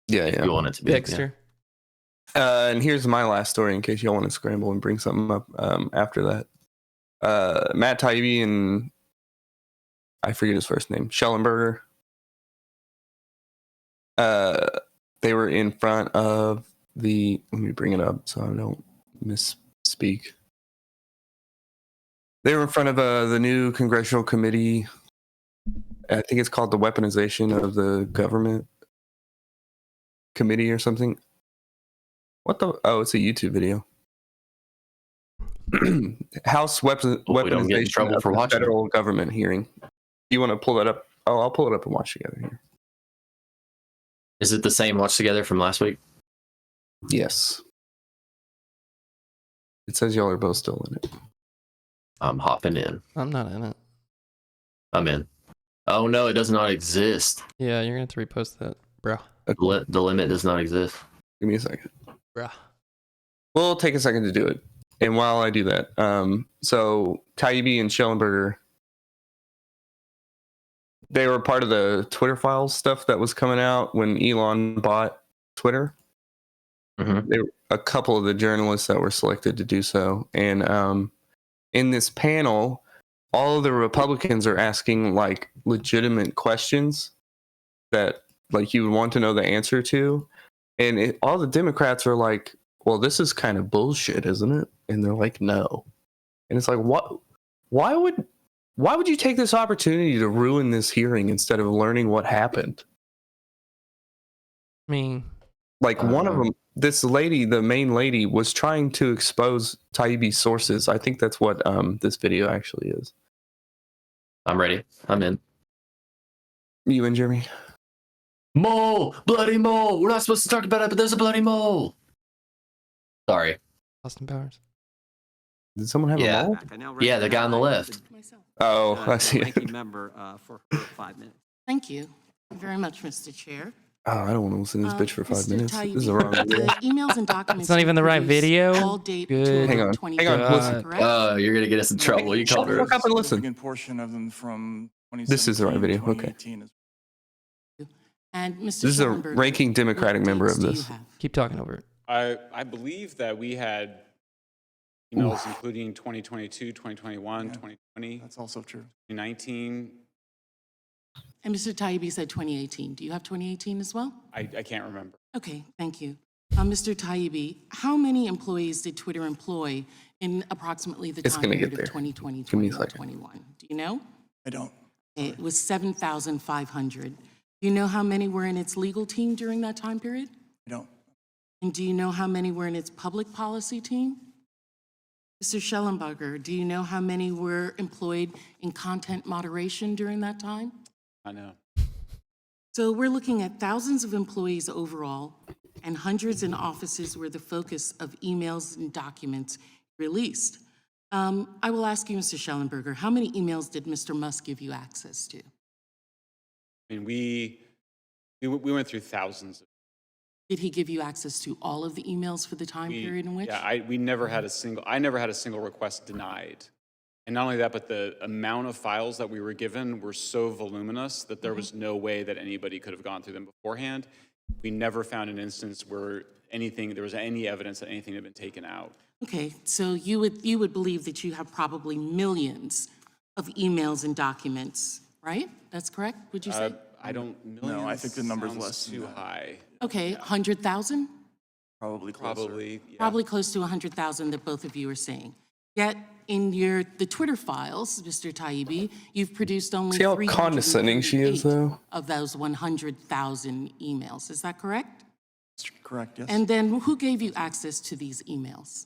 Yeah. You want it to be. Dexter. And here's my last story in case y'all want to scramble and bring something up after that. Matt Taibbi and I forget his first name, Schellenberger. They were in front of let me bring it up so I don't misspeak. They were in front of the new congressional committee. I think it's called the Weaponization of the Government Committee or something. What the? Oh, it's a YouTube video. House weaponization We don't get in trouble of for the watching it. federal government hearing. You want to pull that up? Oh, I'll pull it up and watch together here. Is it the same watch together from last week? Yes. It says y'all are both still in it. I'm hopping in. I'm not in it. I'm in. Oh no, it does not exist. Yeah, you're going to have to repost that, bro. The limit does not exist. Give me a second. Bruh. We'll take a second to do it. And while I do that, so Taibbi and Schellenberger, they were part of the Twitter files stuff that was coming out when Elon bought Twitter. Mhm. They were a couple of the journalists that were selected to do so. And in this panel, all of the Republicans are asking like legitimate questions that like you would want to know the answer to. And all the Democrats are like, well, this is kind of bullshit, isn't it? And they're like, no. And it's like, what? Why Why would you take this opportunity to ruin this hearing instead of learning what happened? I mean, Like one of them, this lady, the main lady, was trying to expose Taibbi's sources. I think that's what this video actually is. I'm ready. I'm in. You and Jeremy? Mole! Bloody mole! We're not supposed to talk about it, but there's a bloody mole. Sorry. Austin Powers. Did someone have Yeah. a mole? Yeah, the guy on the left. Oh, I see it. Ranking member for her 5 minutes. Thank you very much, Mr. Chair. Oh, I don't want to listen to this bitch for 5 Mr. minutes. Taibbi, This is the wrong the video. emails and documents. It's not even the right you produced video? All date Good. Hang on, hang on, listen. correct? Oh, you're gonna get us in trouble. You Shut called the her. fuck up and listen. Significant portion of them from This is the right video, 2018 as And Mr. This is a Schellenberger, ranking Democratic what member dates of do you this. have? Keep talking over it. I believe that we had emails including 2022, 2021, Yeah. 2020, That's also true. 2019. And Mr. Taibbi said 2018. Do you have 2018 as well? I can't remember. Okay, thank you. Mr. Taibbi, how many employees did Twitter employ in approximately the It's time gonna period get of there. 2020, Give me a 2021? Do you know? I don't. It was 7,500. Do you know how many were in its legal team during that time period? I don't. And do you know how many were in its public policy team? Mr. Schellenberger, do you know how many were employed in content moderation during that time? I know. So we're looking at thousands of employees overall and hundreds in offices where the focus of emails and documents released. I will ask you, Mr. Schellenberger, how many emails did Mr. Musk give you access to? I mean, we went through thousands. Did he give you access to all of the emails for the time period in which? Yeah, we never had a single. I never had a single request denied. And not only that, but the amount of files that we were given were so voluminous that there was no way that anybody could have gone through them beforehand. We never found an instance where there was any evidence that anything had been taken out. Okay, so you would believe that you have probably millions of emails and documents, right? That's correct, would you say? I don't. No, I think the number's sounds less than too that. high. Okay, 100,000? Probably closer. Probably. Yeah. Probably close to 100,000 that both of you are saying. Yet in the Twitter files, Mr. Taibbi, you've produced only See how condescending she is, 338 though? of those 100,000 emails. Is that correct? That's correct, yes. And then who gave you access to these emails?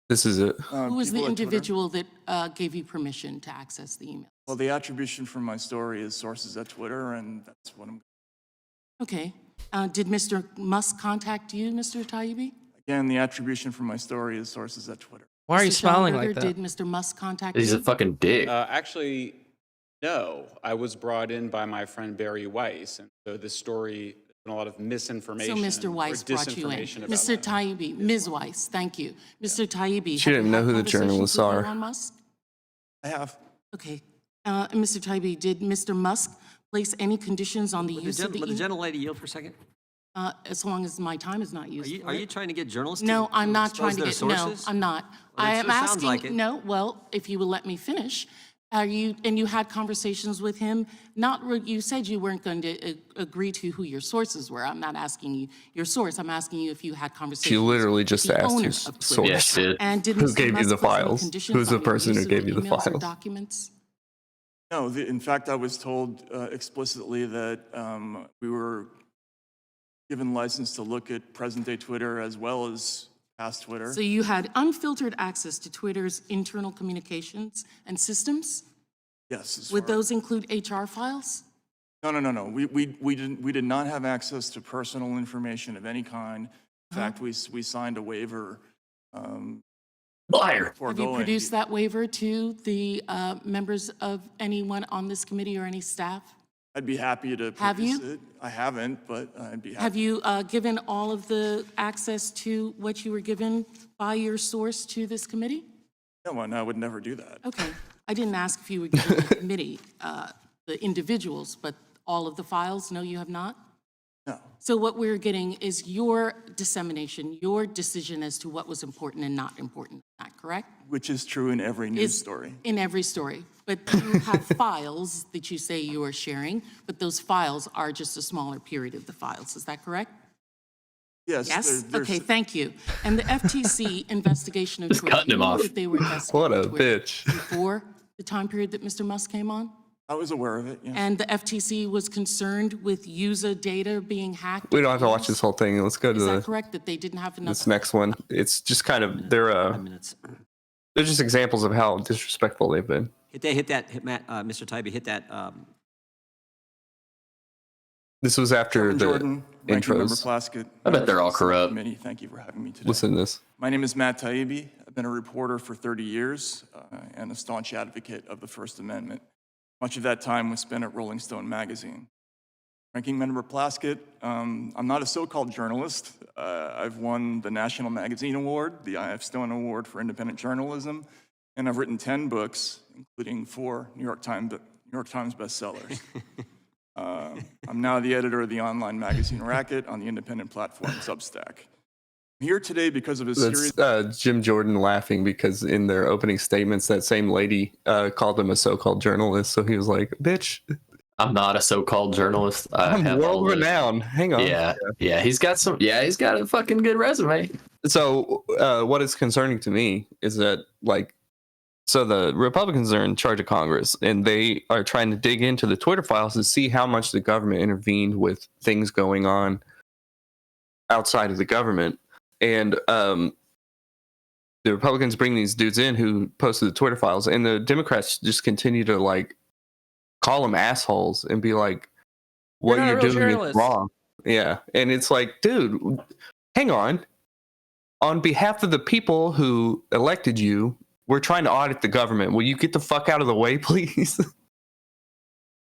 This is it. Who was the People at Twitter. individual that gave you permission to access the emails? Well, the attribution from my story is sources at Twitter, and that's what I'm. Okay. Did Mr. Musk contact you, Mr. Taibbi? Again, the attribution from my story is sources at Twitter. Why are you Mr. smiling like Schellenberger, that? Did Mr. Musk contact He's you? a fucking dick. Actually, no. I was brought in by my friend Barry Weiss, and so this story, there's been a lot of So misinformation. Mr. or Weiss brought you in. disinformation about Mr. that. Taibbi, Ms. Weiss, thank you. Mr. Taibbi. She didn't know who the journalists are. On Musk? I have. Okay. And Mr. Taibbi, did Mr. Musk place any conditions on the Would use of the the email? gentlelady yield for a second? As long as my time is not Are used you, for are it. you trying to get journalists No, to I'm not expose trying to their get, no, sources? I'm not. Well, I it am sure sounds asking, like it. no, well, if you will let me finish. And you had conversations with him, you said you weren't going to agree to who your sources were. I'm not asking you your source, I'm asking you if you had conversations. She literally just with the asked owner your of Twitter. source. Yeah, she did. And did Who Mr. gave you Musk the place any files? conditions Who's the on your person who use of gave you the emails or files? documents? No, in fact, I was told explicitly that we were given license to look at present-day Twitter as well as past Twitter. So you had unfiltered access to Twitter's internal communications and systems? Yes. as Would far- those include HR files? No. We did not have access to personal information of any kind. In fact, we signed a waiver. Liar. before Have you going. produced that waiver to the members of anyone on this committee or any staff? I'd be happy to Have produce you? it. I haven't, but I'd be happy. Have you given all of the access to what you were given by your source to this committee? No, and I would never do that. Okay. I didn't ask if you were giving the committee, the individuals, but all of the files? No, you have not? No. So what we're getting is your dissemination, your decision as to what was important and not important, is that correct? Which is true in every news Is- story. In every story. But you have files that you say you are sharing, but those files are just a smaller period of the files. Is that correct? Yes. Yes? there's- Okay, thank you. And the FTC investigation of Just Twitter, cutting you him know off. that they were investigating What a Twitter bitch. before the time period that Mr. Musk came on? I was aware of it, yes. And the FTC was concerned with user data being hacked? We don't have to watch this whole thing. Let's go to Is that correct, that they didn't have enough? this next one. It's just kind of they're 5 minutes. just examples of how disrespectful they've been. Hit Matt, Mr. Tybee, hit that. This was after Chairman the Jordan, Ranking Member intros. Plaskett. I bet they're all members of the corrupt. Committee, thank you for having me today. Listen to this. My name is Matt Taibbi. I've been a reporter for 30 years and a staunch advocate of the First Amendment. Much of that time was spent at Rolling Stone magazine. Ranking Member Plaskett, I'm not a so-called journalist. I've won the National Magazine Award, the I.F. Stone Award for Independent Journalism, and I've written 10 books, including 4 New York Times bestsellers. I'm now the editor of the online magazine Racket on the independent platform Substack. I'm here today because of a series. That's Jim Jordan laughing because in their opening statements, that same lady called him a so-called journalist. So he was like, "Bitch, I'm not a so-called journalist. I'm have all world the- renowned." Hang on. Yeah. He's got a fucking good resume. So what is concerning to me is that so the Republicans are in charge of Congress and they are trying to dig into the Twitter files to see how much the government intervened with things going on outside of the government. And the Republicans bring these dudes in who posted the Twitter files, and the Democrats just continue to call them assholes and be like, what You're not you're a real doing is journalist. wrong. Yeah. And it's like, dude, hang on. On behalf of the people who elected you, we're trying to audit the government. Will you get the fuck out of the way, please?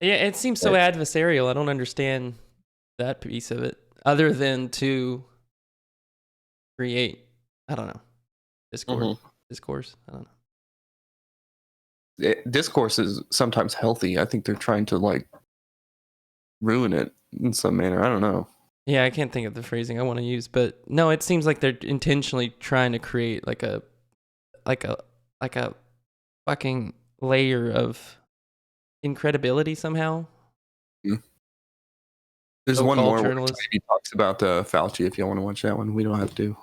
Yeah, it seems so adversarial. I don't understand that piece of it, other than to create, I don't know, discourse. I don't know. Discourse is sometimes healthy. I think they're trying to ruin it in some manner. I don't know. Yeah, I can't think of the phrasing I want to use, but no, it seems like they're intentionally trying to create like a fucking layer of incredibility somehow. There's one So-called more where journalists. he talks about Fauci. If y'all want to watch that one, we don't have to.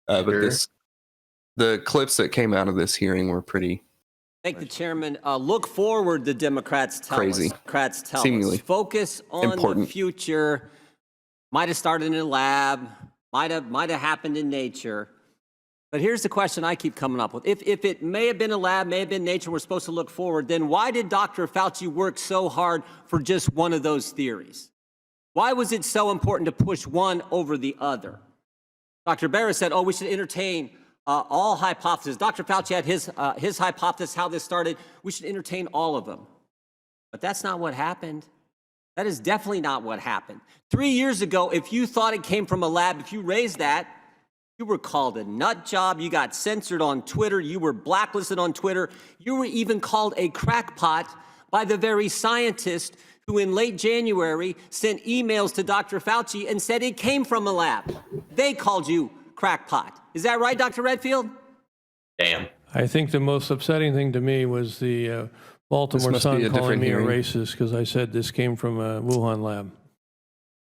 But Sure. the clips that came out of this hearing were pretty. Thank the chairman. Look forward, the Democrats tell Crazy. us. Democrats tell Seemingly us. Focus on important. the future. Might have started in a lab. Might have happened in nature. But here's the question I keep coming up with. If it may have been a lab, may have been nature, we're supposed to look forward, then why did Dr. Fauci work so hard for just one of those theories? Why was it so important to push one over the other? Dr. Barrett said, we should entertain all hypotheses. Dr. Fauci had his hypothesis, how this started. We should entertain all of them. But that's not what happened. That is definitely not what happened. 3 years ago, if you thought it came from a lab, if you raised that, you were called a nut job. You got censored on Twitter. You were blacklisted on Twitter. You were even called a crackpot by the very scientist who in late January sent emails to Dr. Fauci and said it came from a lab. They called you crackpot. Is that right, Dr. Redfield? Damn. I think the most upsetting thing to me was the Baltimore must be Sun a calling different me a hearing. racist because I said this came from a Wuhan lab.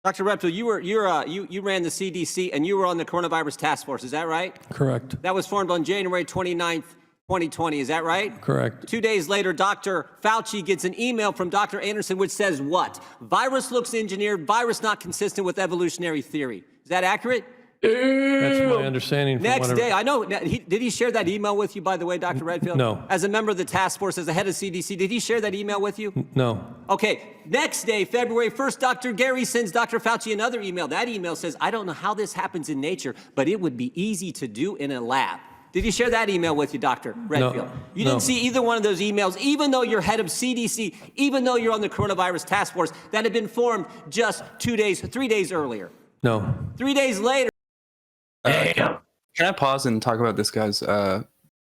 Dr. Redfield, you ran the CDC and you were on the coronavirus task force. Is that right? Correct. That was formed on January 29th, 2020. Is that right? Correct. 2 days later, Dr. Fauci gets an email from Dr. Anderson which says what? Virus looks engineered, virus not consistent with evolutionary theory. Is that accurate? That's my understanding. From Next whatever- day, I know. Did he share that email with you, by the way, Dr. Redfield? No. As a member of the task force, as the head of CDC, did he share that email with you? No. Okay, next day, February 1st, Dr. Gary sends Dr. Fauci another email. That email says, I don't know how this happens in nature, but it would be easy to do in a lab. Did he share that email with you, Dr. Redfield? You No. didn't see either one of those emails, even though you're head of CDC, even though you're on the coronavirus task force that had been formed just 3 days earlier. No. 3 days later. Can I pause and talk about this guy's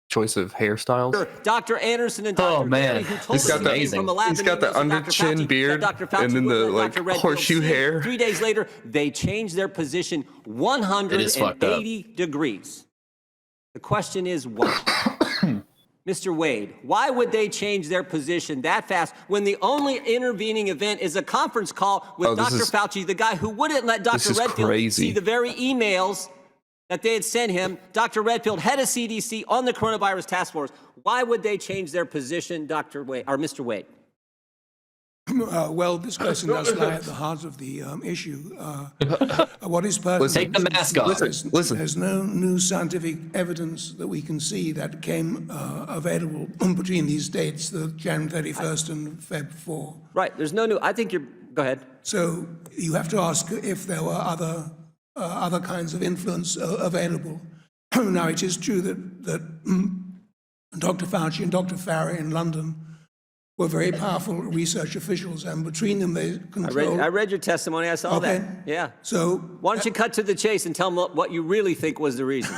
choice of hairstyles? Dr. Anderson and Dr. man. Gary, who told He's us got it the- came from a lab he's and got the emails from Dr. under-chin Fauci, beard that Dr. Fauci and then would the, let like, Dr. Redfield horseshoe see. hair. 3 days later, they changed their position It is fucked 180 degrees. The question is why? Mr. Wade, why would they change their position that fast when the only intervening event is a conference call with Oh, this Dr. is- Fauci, the guy who wouldn't let this Dr. is Redfield crazy. see the very emails that they had sent him, Dr. Redfield, head of CDC, on the coronavirus task force. Why would they change their position, Dr. Wade, or Mr. Wade? Well, this question does lie at the heart of the issue. What is pertinent? Take the mask off. Listen. There's no new scientific evidence that we can see that came available between these dates, the January 31st and Feb 4. Right, there's no new, I think you're, go ahead. So you have to ask if there were other kinds of influence available. Now, it is true that Dr. Fauci and Dr. Farrer in London were very powerful research officials, and between them they control. I read your testimony, I saw Okay. that. Yeah. So Why don't you cut to the chase and tell them what you really think was the reason?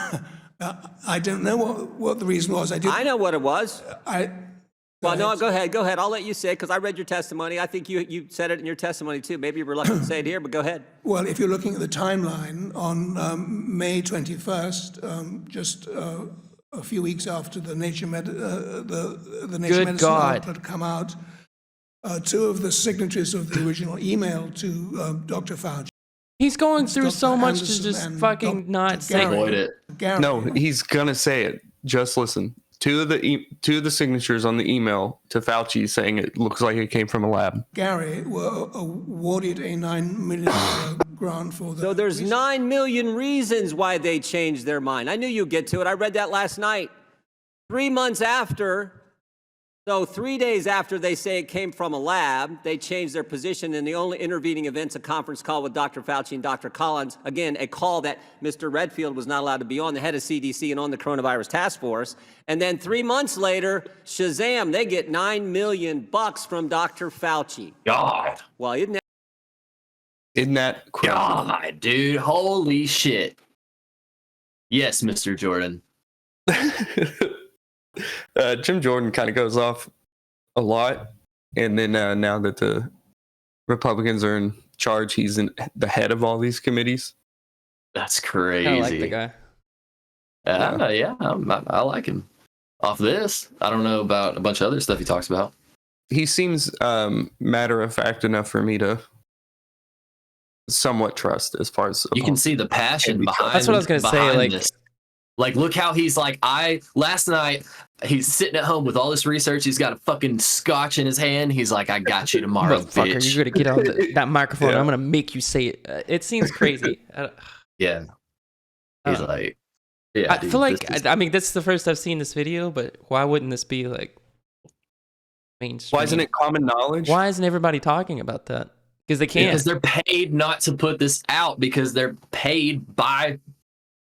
I don't know what the reason was. I know what it was. Well, No, go ahead. I'll let you say it because I read your testimony. I think you said it in your testimony too. Maybe you're reluctant to say it here, but go ahead. Well, if you're looking at the timeline, on May 21st, just a few weeks after the Nature Medicine article had come out, two of the signatories of the original email to Dr. Fauci. He's going through Dr. so much to Anderson just and fucking Dr. not say. Avoid it. Gary, No, he's gonna say it. Just listen. Two of the signatures on the email to Fauci saying it looks like it came from a lab. Gary were awarded a $9 million grant for the. So there's 9 million reasons why they changed their mind. I knew you'd get to it. I read that last night. 3 months after, so 3 days after they say it came from a lab, they changed their position, and the only intervening event's a conference call with Dr. Fauci and Dr. Collins. Again, a call that Mr. Redfield was not allowed to be on, the head of CDC and on the coronavirus task force. And then 3 months later, shazam, they get $9 million from Dr. Fauci. God. Well, isn't that crazy? God, dude. Holy shit. Yes, Mr. Jordan. Jim Jordan kind of goes off a lot, and then now that the Republicans are in charge, he's the head of all these committees. That's crazy. I like the guy. Yeah, I like him. Off this, I don't know about a bunch of other stuff he talks about. He seems matter of fact enough for me to somewhat trust, as far as You can see the passion behind. That's what I was gonna say, behind like- this. Like, look how he's like, last night, he's sitting at home with all this research. He's got a fucking scotch in his hand. He's like, I got you tomorrow, Motherfucker, bitch. you're gonna get on that microphone. Yeah. I'm gonna make you say it. It seems crazy. Yeah. He's Uh, like, yeah. I dude, feel like this is- I mean this is the first I've seen this video, but why wouldn't this be like mainstream? Why isn't it common knowledge? Why isn't everybody talking about that? Because they can't. because they're paid not to put this out because they're paid by.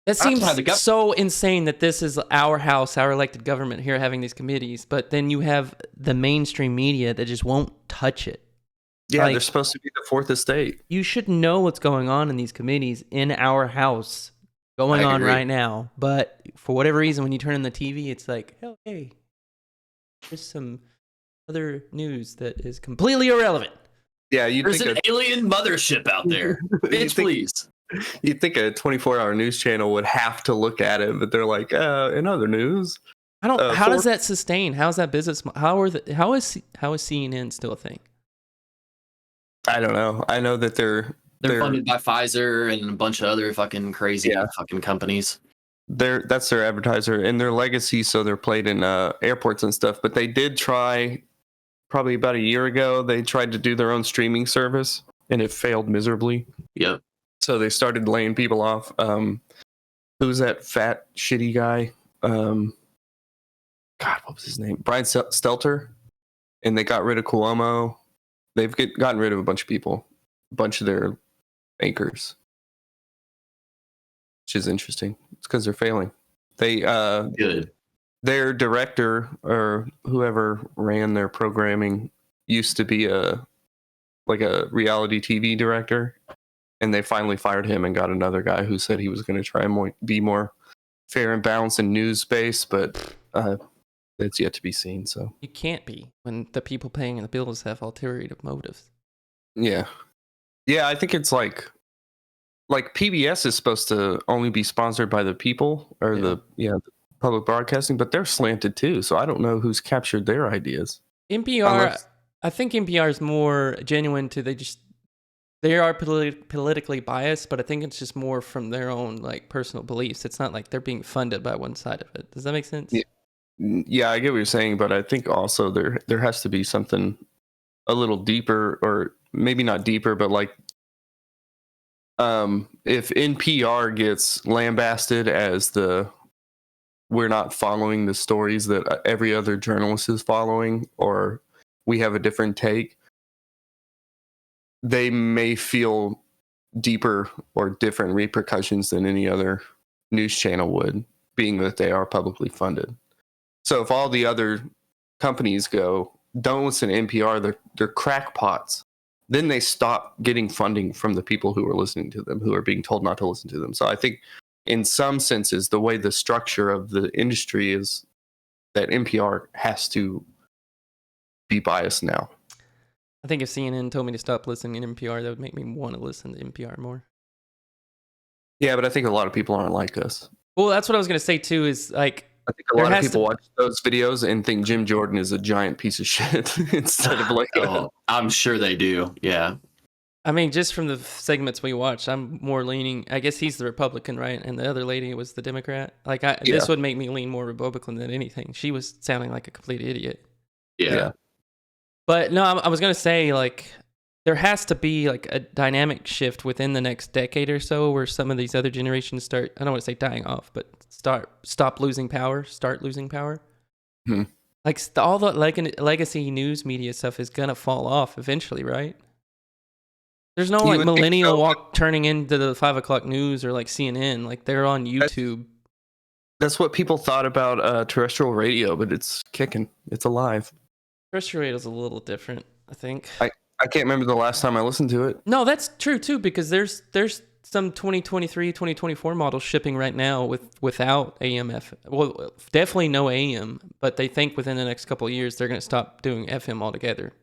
That seems outside the gov- so insane that this is our house, our elected government here having these committees, but then you have the mainstream media that just won't touch it. Yeah, like- they're supposed to be the fourth estate. You should know what's going on in these committees in our house going I on agree. right now. But for whatever reason, when you turn on the TV, it's like, hell, hey, there's some other news that is completely irrelevant. Yeah, you There's think an alien mothership out there. Bitch, please. you'd think a 24-hour news channel would have to look at it, but they're like, in other news. I don't. How does for- that sustain? How's that business? How is CNN still a thing? I don't know. I know that they're Funded by Pfizer and a bunch of other fucking crazy fucking companies. that's their advertiser and their legacy, so they're played in airports and stuff. But they did try, probably about a year ago, they tried to do their own streaming service, and it failed miserably. Yep. So they started laying people off. Who's that fat shitty guy? God, what was his name? Brian Stelter. And they got rid of Cuomo. They've gotten rid of a bunch of people, a bunch of their anchors, which is interesting. It's because they're failing. They Good. their director or whoever ran their programming used to be a reality TV director, and they finally fired him and got another guy who said he was going to try and be more fair and balanced in news space, but it's yet to be seen. So You can't be when the people paying the bills have ulterior motives. yeah, I think it's like PBS is supposed to only be sponsored by the people or the public broadcasting, but they're slanted too. So I don't know who's captured their ideas. NPR, Unless- I think NPR is more genuine to they they are politically biased, but I think it's just more from their own like personal beliefs. It's not like they're being funded by one side of it. Does that make sense? Yeah, I get what you're saying, but I think also there has to be something a little deeper, or maybe not deeper, but like if NPR gets lambasted as we're not following the stories that every other journalist is following, or we have a different take, they may feel deeper or different repercussions than any other news channel would, being that they are publicly funded. So if all the other companies go, don't listen to NPR, they're crackpots, then they stop getting funding from the people who are listening to them, who are being told not to listen to them. So I think in some senses, the way the structure of the industry is, that NPR has to be biased now. I think if CNN told me to stop listening to NPR, that would make me want to listen to NPR more. Yeah, but I think a lot of people aren't like us. Well, that's what I was going to say too, is like, I think a lot of people watch those videos and think Jim Jordan is a giant piece of shit instead of like. I'm sure they do. Yeah. I mean, just from the segments we watched, I'm more leaning. I guess he's the Republican, right? And the other lady was the Democrat. Like, this would make me lean more Republican than anything. She was sounding like a complete idiot. Yeah. But no, I was going to say, like, there has to be like a dynamic shift within the next decade or so where some of these other generations start, I don't want to say dying off, but start losing power. Like all the legacy news media stuff is going to fall off eventually, right? There's no like millennial walk turning into the 5 o'clock news or like CNN. Like they're on YouTube. That's what people thought about terrestrial radio, but it's kicking. It's alive. Terrestrial radio is a little different, I think. I can't remember the last time I listened to it. No, that's true too, because there's some 2023, 2024 models shipping right now without AM/FM. Well, definitely no AM, but they think within the next couple of years they're going to stop doing FM altogether.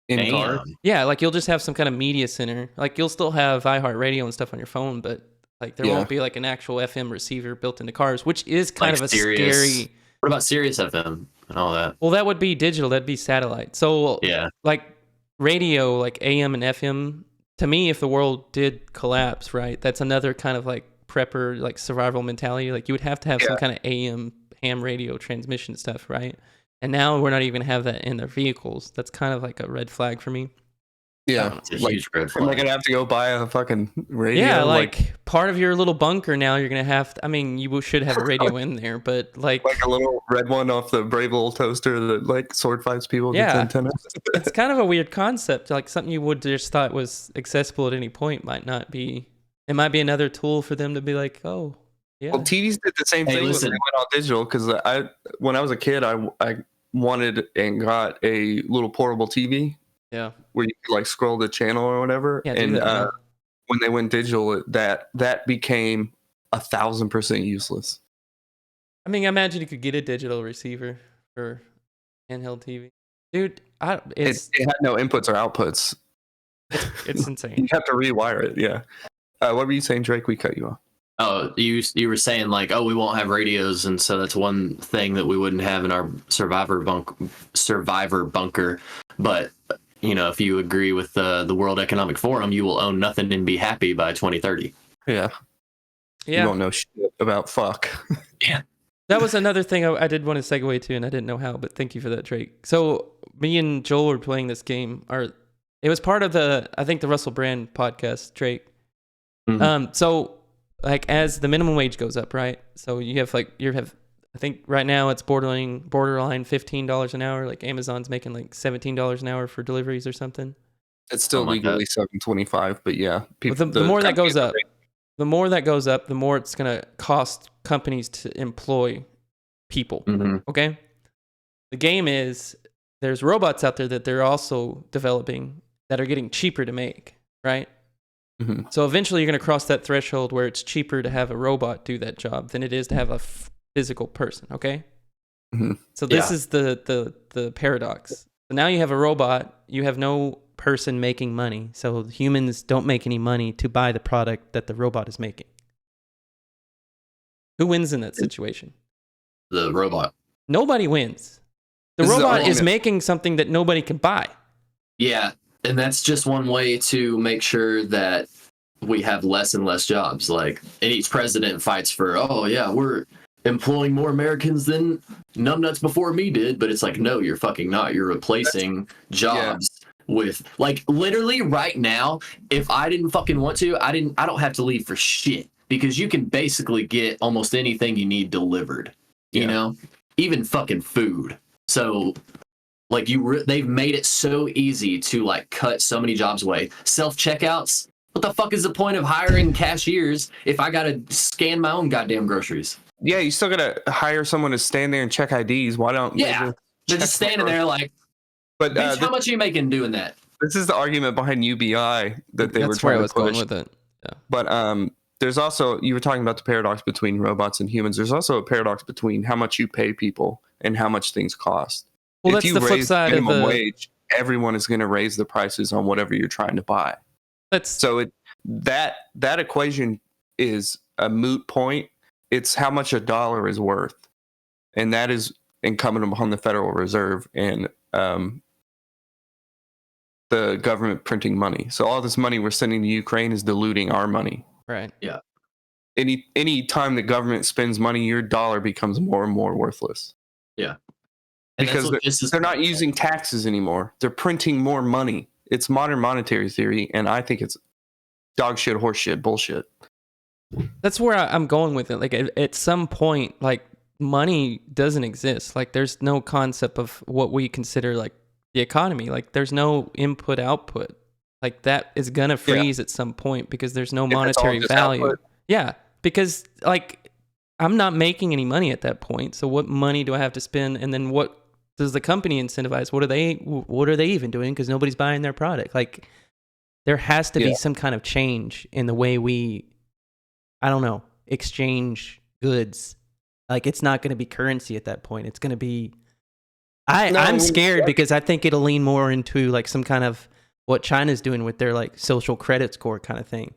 In car? Yeah, like you'll just have some kind of media center. Like you'll still have iHeartRadio and stuff on your phone, but like there won't be like an actual FM receiver built into cars, which is kind of a scary. What about Sirius FM and all that? Well, that would be digital. That'd be satellite. So yeah, like radio, like AM and FM. To me, if the world did collapse, right, that's another kind of like prepper, like survival mentality. Like you would have to have some kind of AM ham radio transmission stuff, right? And now we're not even gonna have that in their vehicles. That's kind of like a red flag for me. Yeah, it's a huge red flag. Am I gonna have to go buy a fucking radio? Yeah, like part of your little bunker now, you're gonna have to, I mean, you should have a radio in there, but like a little red one off the Brave Little Toaster that like sword fights people with antennas. It's kind of a weird concept. Like something you would just thought was accessible at any point might not be. It might be another tool for them to be like, oh, yeah. Well, TVs did the same thing when they went all digital, because when I was a kid, I wanted and got a little portable TV. Yeah, where you could like scroll the channel or whatever. Yeah, and when they went digital, that became 1,000% useless. I mean, I imagine you could get a digital receiver for handheld TV, dude. It had no inputs or outputs. It's insane. You have to rewire it. Yeah. What were you saying, Drake? We cut you off. Oh, you were saying like, oh, we won't have radios, and so that's one thing that we wouldn't have in our survivor bunker. But you know, if you agree with the World Economic Forum, you will own nothing and be happy by 2030. Yeah. You don't know shit about fuck. Yeah. That was another thing I did want to segue to, and I didn't know how, but thank you for that, Drake. So me and Joel were playing this game. It was part of the Russell Brand podcast, Drake. Mm-hmm. So like as the minimum wage goes up, right? So you have I think right now it's borderline $15 an hour. Like Amazon's making like $17 an hour for deliveries or something. It's still legally $7.25, but yeah, people. The more that goes up, the more it's gonna cost companies to employ people. Mm-hmm. Okay. The game is there's robots out there that they're also developing that are getting cheaper to make, right? Mm-hmm. So eventually you're gonna cross that threshold where it's cheaper to have a robot do that job than it is to have a physical person, okay? Mm-hmm. So this is the paradox. So now you have a robot, you have no person making money, so humans don't make any money to buy the product that the robot is making. Who wins in that situation? The robot. Nobody wins. The robot is making something that nobody can buy. Yeah, And that's just one way to make sure that we have less and less jobs. Like, and each president fights for, oh yeah, we're employing more Americans than numbnuts before me did. But it's like, no, you're fucking not. You're replacing jobs with, like, literally right now, if I didn't fucking want to, I don't have to leave for shit, because you can basically get almost anything you need delivered, you know, even fucking food. So like they've made it so easy to like cut so many jobs away. Self-checkouts. What the fuck is the point of hiring cashiers if I gotta scan my own goddamn groceries? Yeah, you still gotta hire someone to stand there and check IDs. Why don't they're just standing there like, but bitch, how much are you making doing that? This is the argument behind UBI that they were That's where I trying was to push. going with it. Yeah. But there's also, you were talking about the paradox between robots and humans. There's also a paradox between how much you pay people and how much things cost. Well, If that's you the flip raise side of minimum the wage, everyone is going to raise the prices on whatever you're trying to buy. So that equation is a moot point. It's how much a dollar is worth, and that is incumbent upon the Federal Reserve and the government printing money. So all this money we're sending to Ukraine is diluting our money. Right. Yeah. Any time the government spends money, your dollar becomes more and more worthless. Yeah. And Because they're not using taxes anymore. They're printing more money. It's modern monetary theory, and I think it's dog shit, horse shit, bullshit. That's where I'm going with it. Like at some point, like money doesn't exist. Like there's no concept of what we consider like the economy. Like there's no input output. Like that is gonna freeze at some point because there's no monetary value. Output. Yeah, because like I'm not making any money at that point. So what money do I have to spend? And then what does the company incentivize? What are they even doing? Because nobody's buying their product. Like there has to be some kind of change in the way we, I don't know, exchange goods. Like it's not going to be currency at that point. It's going to be. I'm scared because I think it'll lean more into like some kind of what China's doing with their like social credit score kind of thing.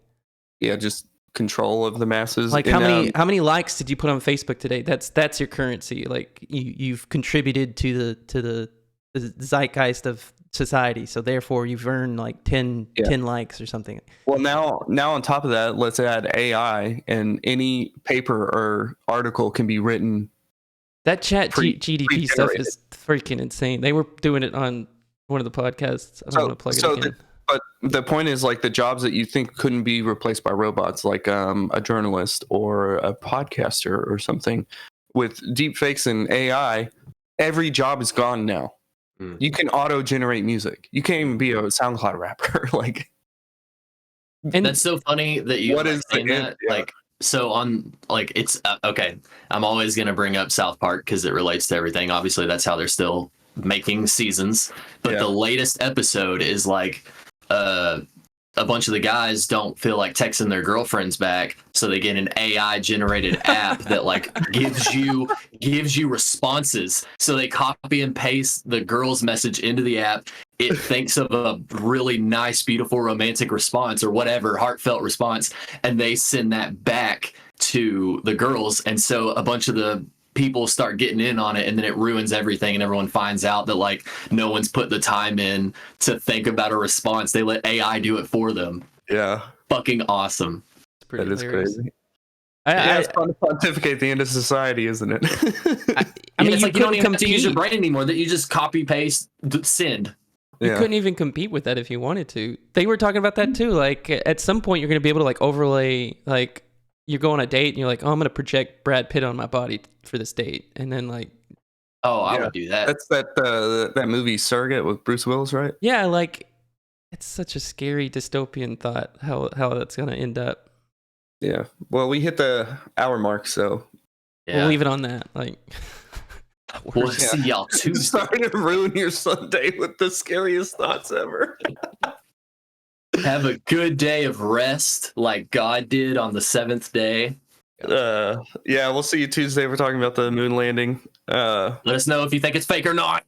Yeah, just control of the masses. Like how many likes did you put on Facebook today? That's your currency. Like you've contributed to the zeitgeist of society. So therefore you've earned like 10 likes or something. Well, now on top of that, let's add AI, and any paper or article can be written. That GDP stuff is freaking insane. They were doing it on one of the podcasts. I don't want to plug it again. But the point is, like, the jobs that you think couldn't be replaced by robots, like a journalist or a podcaster or something, with deep fakes and AI, every job is gone now. You can auto-generate music. You can't even be a SoundCloud rapper. Like, and that's so funny that you what is saying that. Yeah. Like, so on, like, it's okay. I'm always gonna bring up South Park because it relates to everything. Obviously, that's how they're still making seasons. But the latest episode is like, a bunch of the guys don't feel like texting their girlfriends back, so they get an AI generated app that like gives you responses. So they copy and paste the girl's message into the app. It thinks of a really nice, beautiful, romantic response or whatever, heartfelt response, and they send that back to the girls. And so a bunch of the people start getting in on it, and then it ruins everything, and everyone finds out that like no one's put the time in to think about a response. They let AI do it for them. Yeah, fucking awesome. That is crazy. It's fun to pontificate the end of society, isn't it? I mean, it's like you don't even have to use your brain anymore. That you just copy paste send. You couldn't even compete with that if you wanted to. They were talking about that too. Like at some point, you're going to be able to like overlay like. You go on a date and you're like, oh, I'm going to project Brad Pitt on my body for this date. And then like, oh, I would do that. That's that movie Surrogate with Bruce Willis, right? Yeah. Like it's such a scary dystopian thought how that's going to end up. Yeah. Well, we hit the hour mark, so we'll leave it on that. Like we'll see y'all Tuesday. Sorry to ruin your Sunday with the scariest thoughts ever. Have a good day of rest like God did on the 7th day. Yeah, we'll see you Tuesday. We're talking about the moon landing. Let us know if you think it's fake or not.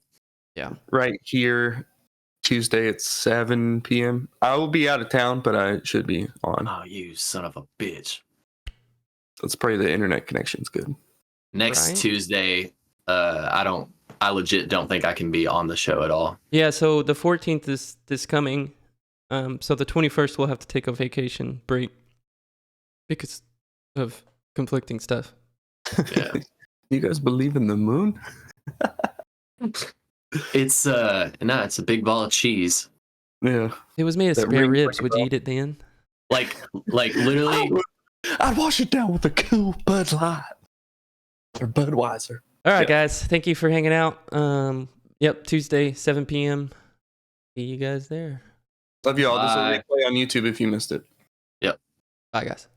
Yeah. Right here, Tuesday at 7 p.m. I will be out of town, but I should be on. Oh, you son of a bitch. Let's pray the internet connection's good. Next Tuesday, I don't I legit don't think I can be on the show at all. Yeah, so the 14th is this coming. So the 21st we'll have to take a vacation break because of conflicting stuff. Yeah. You guys believe in the moon? It's it's a big ball of cheese. Yeah. It was made of That spare rings ribs. like a Would you bell. eat it then? Like literally. I'd wash it down with a cool Bud Light or Budweiser. All right, Yeah. guys. Thank you for hanging out. Yep, Tuesday, 7 p.m. See you guys there. Love you all. This is a Bye. replay on YouTube if you missed it. Bye, guys.